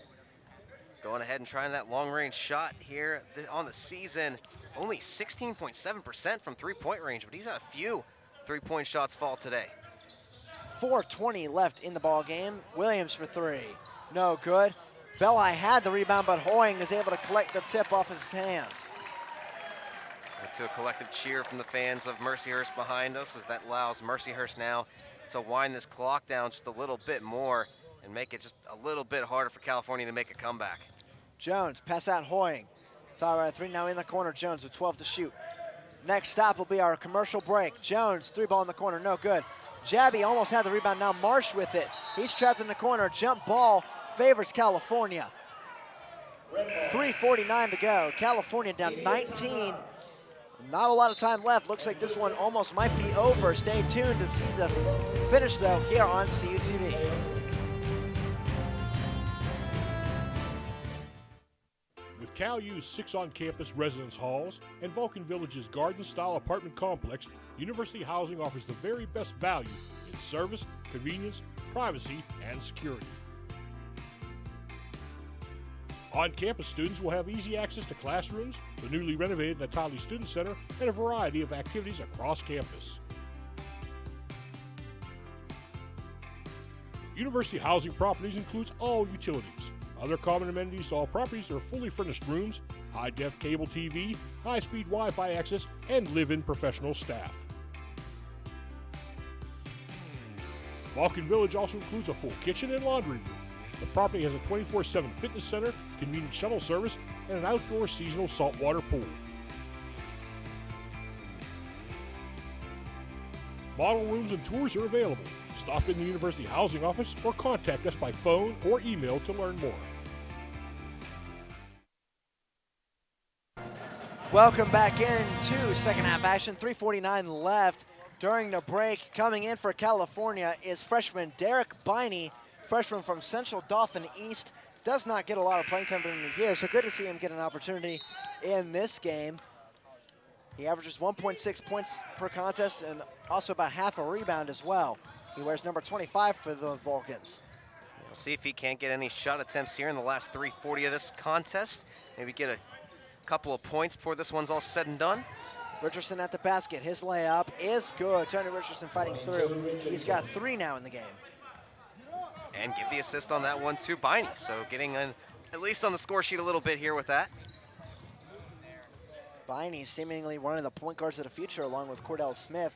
Speaker 2: going ahead and trying that long-range shot here on the season. Only 16.7% from 3-point range, but he's had a few 3-point shots fall today.
Speaker 1: 4:20 left in the ball game. Williams for 3. No good. Belhigh had the rebound, but Hoying is able to collect the tip off of his hands.
Speaker 2: To a collective cheer from the fans of Mercyhurst behind us, as that allows Mercyhurst now to wind this clock down just a little bit more and make it just a little bit harder for California to make a comeback.
Speaker 1: Jones, pass out Hoying. Foul right 3, now in the corner, Jones with 12 to shoot. Next stop will be our commercial break. Jones, 3 ball in the corner, no good. Jabby almost had the rebound, now Marsh with it. He's trapped in the corner, jump ball favors California. 3:49 to go, California down 19. Not a lot of time left, looks like this one almost might be over. Stay tuned to see the finish though here on CUTV.
Speaker 4: With Cal U's 6 on-campus residence halls and Vulcan Village's garden-style apartment complex, University Housing offers the very best value in service, convenience, privacy, and security. On-campus students will have easy access to classrooms, the newly renovated Natali Student Center, and a variety of activities across campus. University Housing Properties includes all utilities. Other common amenities to all properties are fully furnished rooms, high-def cable TV, high-speed Wi-Fi access, and live-in professional staff. Vulcan Village also includes a full kitchen and laundry room. The property has a 24/7 fitness center, convenient shuttle service, and an outdoor seasonal saltwater pool. Model rooms and tours are available. Stop in the University Housing Office or contact us by phone or email to learn more.
Speaker 1: Welcome back into second half action, 3:49 left. During the break, coming in for California is freshman Derek Biney, freshman from Central Dauphin East. Does not get a lot of playing time during the year, so good to see him get an opportunity in this game. He averages 1.6 points per contest and also about half a rebound as well. He wears number 25 for the Vulcans.
Speaker 2: We'll see if he can't get any shot attempts here in the last 3:40 of this contest. Maybe get a couple of points before this one's all said and done.
Speaker 1: Richardson at the basket. His layup is good. Tony Richardson fighting through. He's got 3 now in the game.
Speaker 2: And give the assist on that one to Biney. So getting at least on the score sheet a little bit here with that.
Speaker 1: Biney seemingly one of the point guards of the future along with Cordell Smith.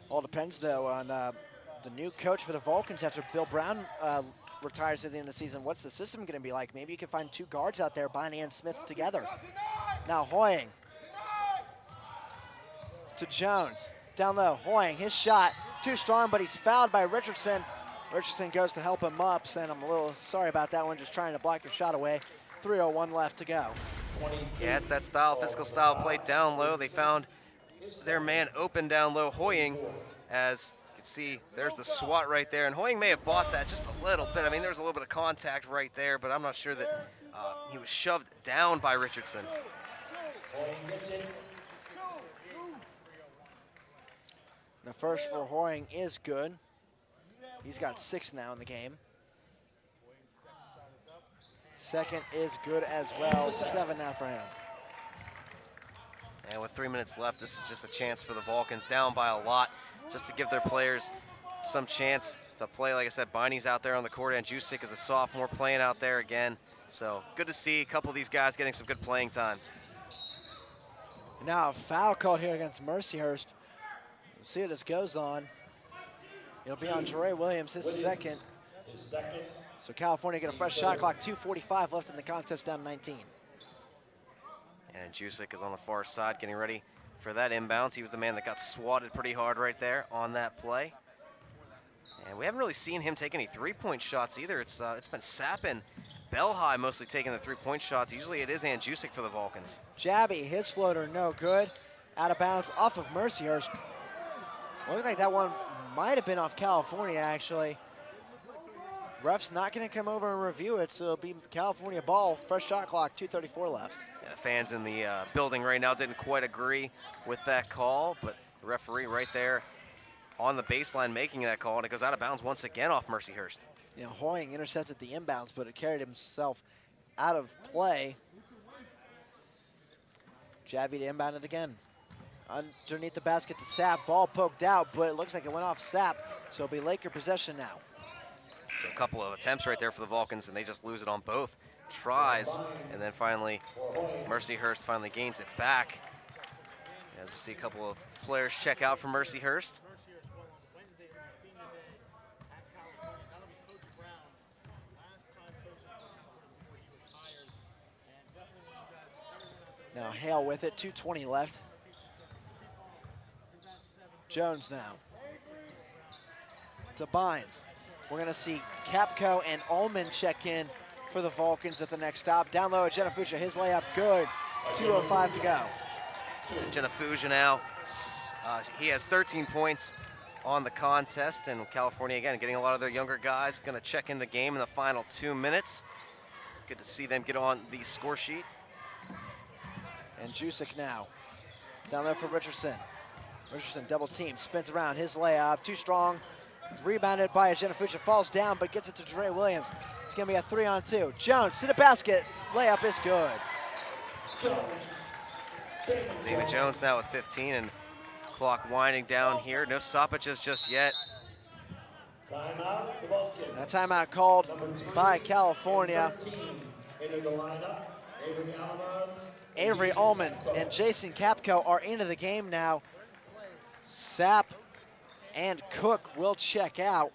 Speaker 1: All depends though on the new coach for the Vulcans after Bill Brown retires at the end of the season. What's the system going to be like? Maybe you can find 2 guards out there, Biney and Smith together. Now Hoying to Jones. Down low, Hoying, his shot, too strong, but he's fouled by Richardson. Richardson goes to help him up, saying I'm a little sorry about that one, just trying to block your shot away. 3:01 left to go.
Speaker 2: Yeah, it's that style, physical style play down low. They found their man open down low, Hoying, as you can see, there's the swat right there. And Hoying may have bought that just a little bit. I mean, there was a little bit of contact right there, but I'm not sure that he was shoved down by Richardson.
Speaker 1: The first for Hoying is good. He's got 6 now in the game. Second is good as well, 7 now for him.
Speaker 2: And with 3 minutes left, this is just a chance for the Vulcans, down by a lot, just to give their players some chance to play. Like I said, Biney's out there on the court, and Jusik is a sophomore playing out there again. So good to see a couple of these guys getting some good playing time.
Speaker 1: Now a foul called here against Mercyhurst. We'll see how this goes on. It'll be on Jeray Williams, his second. So California get a fresh shot clock, 2:45 left in the contest, down 19.
Speaker 2: And Jusik is on the far side getting ready for that inbounds. He was the man that got swatted pretty hard right there on that play. And we haven't really seen him take any 3-point shots either. It's been Sapp and Belhigh mostly taking the 3-point shots. Usually it is Jusik for the Vulcans.
Speaker 1: Jabby, his floater, no good. Out of bounds off of Mercyhurst. Looks like that one might have been off California, actually. Ref's not going to come over and review it, so it'll be California ball. Fresh shot clock, 2:34 left.
Speaker 2: Yeah, the fans in the building right now didn't quite agree with that call, but the referee right there on the baseline making that call, and it goes out of bounds once again off Mercyhurst.
Speaker 1: You know, Hoying intercepted the inbounds, but it carried himself out of play. Jabby to inbound it again. Underneath the basket to Sapp, ball poked out, but it looks like it went off Sapp, so it'll be Laker possession now.
Speaker 2: So a couple of attempts right there for the Vulcans, and they just lose it on both tries. And then finally, Mercyhurst finally gains it back. As we see a couple of players check out for Mercyhurst.
Speaker 1: Now Hale with it, 2:20 left. Jones now. To Bynes. We're gonna see Capco and Ullman check in for the Vulcans at the next stop. Down low at Genefuja, his layup good. 2:05 to go.
Speaker 2: Genefuja now, he has 13 points on the contest, and California again getting a lot of their younger guys gonna check in the game in the final 2 minutes. Good to see them get on the score sheet.
Speaker 1: And Jusic now. Down there for Richardson. Richardson double team, spins around, his layup, too strong. Rebounded by Genefuja, falls down, but gets it to Dre Williams. It's gonna be a 3-on-2. Jones to the basket, layup is good.
Speaker 2: David Jones now with 15, and clock winding down here. No stoppages just yet.
Speaker 1: Now timeout called by California. Avery Ullman and Jason Capco are into the game now. Sapp and Cook will check out.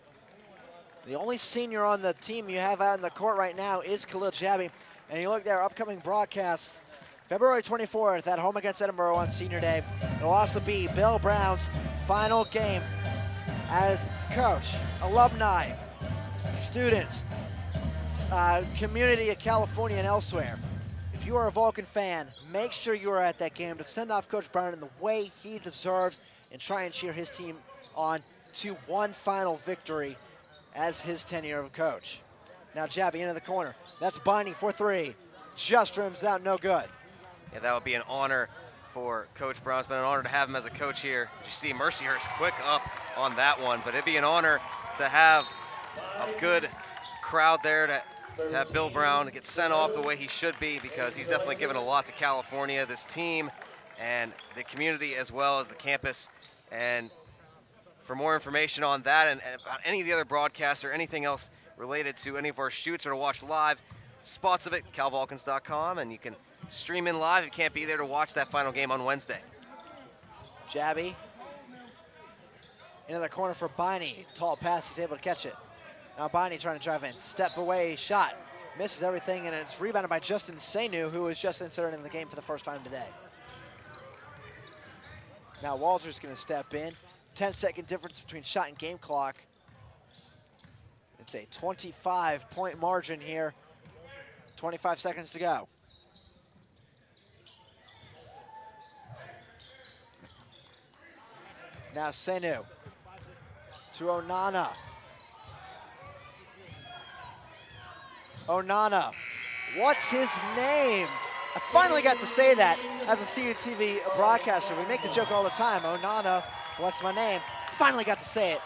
Speaker 1: The only senior on the team you have out in the court right now is Khalil Jabi. And you look there, upcoming broadcasts, February 24th at home against Edinburgh on Senior Day. It'll also be Bill Brown's final game as coach, alumni, students, community of California and elsewhere. If you are a Vulcan fan, make sure you are at that game to send off Coach Brown in the way he deserves and try and cheer his team on to one final victory as his tenure of coach. Now Jabi into the corner. That's Binding for three. Just rims out, no good.
Speaker 2: Yeah, that would be an honor for Coach Brown. It's been an honor to have him as a coach here. As you see, Mercyhurst quick up on that one, but it'd be an honor to have a good crowd there to have Bill Brown get sent off the way he should be, because he's definitely given a lot to California, this team, and the community as well as the campus. And for more information on that and about any of the other broadcasts or anything else related to any of our shoots or to watch live spots of it, calvulcans.com, and you can stream in live if you can't be there to watch that final game on Wednesday.
Speaker 1: Jabi into the corner for Biney. Tall pass, he's able to catch it. Now Biney trying to drive in. Step away, shot. Misses everything, and it's rebounded by Justin Senu, who was just inserted in the game for the first time today. Now Walter's going to step in. 10-second difference between shot and game clock. It's a 25-point margin here. 25 seconds to go. Now Senu to Onana. Onana, what's his name? I finally got to say that as a CUTV broadcaster. We make the joke all the time. Onana, what's my name? Finally got to say it.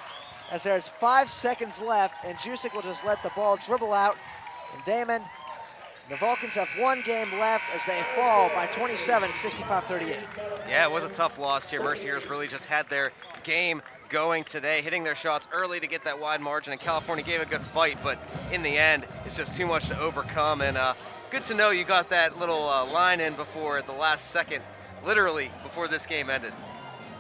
Speaker 1: As there's 5 seconds left, and Jusic will just let the ball dribble out. And Damon, the Vulcans have one game left as they fall by 27, 65-38.
Speaker 2: Yeah, it was a tough loss here. Mercyhurst really just had their game going today, hitting their shots early to get that wide margin, and California gave a good fight, but in the end, it's just too much to overcome. And good to know you got that little line in before the last second, literally before this game ended.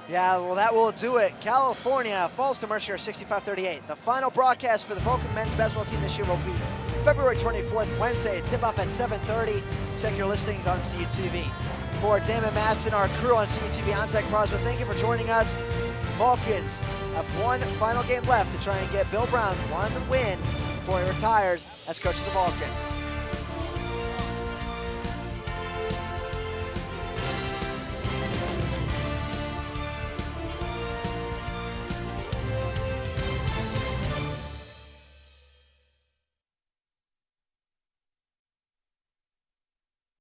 Speaker 1: Yeah, well, that will do it. California falls to Mercyhurst 65-38. The final broadcast for the Vulcan men's basketball team this year will be February 24th, Wednesday, tip-off at 7:30. Check your listings on CUTV. For Damon Madsen, our crew on CUTV, I'm Zach Prosba. Thank you for joining us. Vulcans have one final game left to try and get Bill Brown one win before he retires as coach of the Vulcans.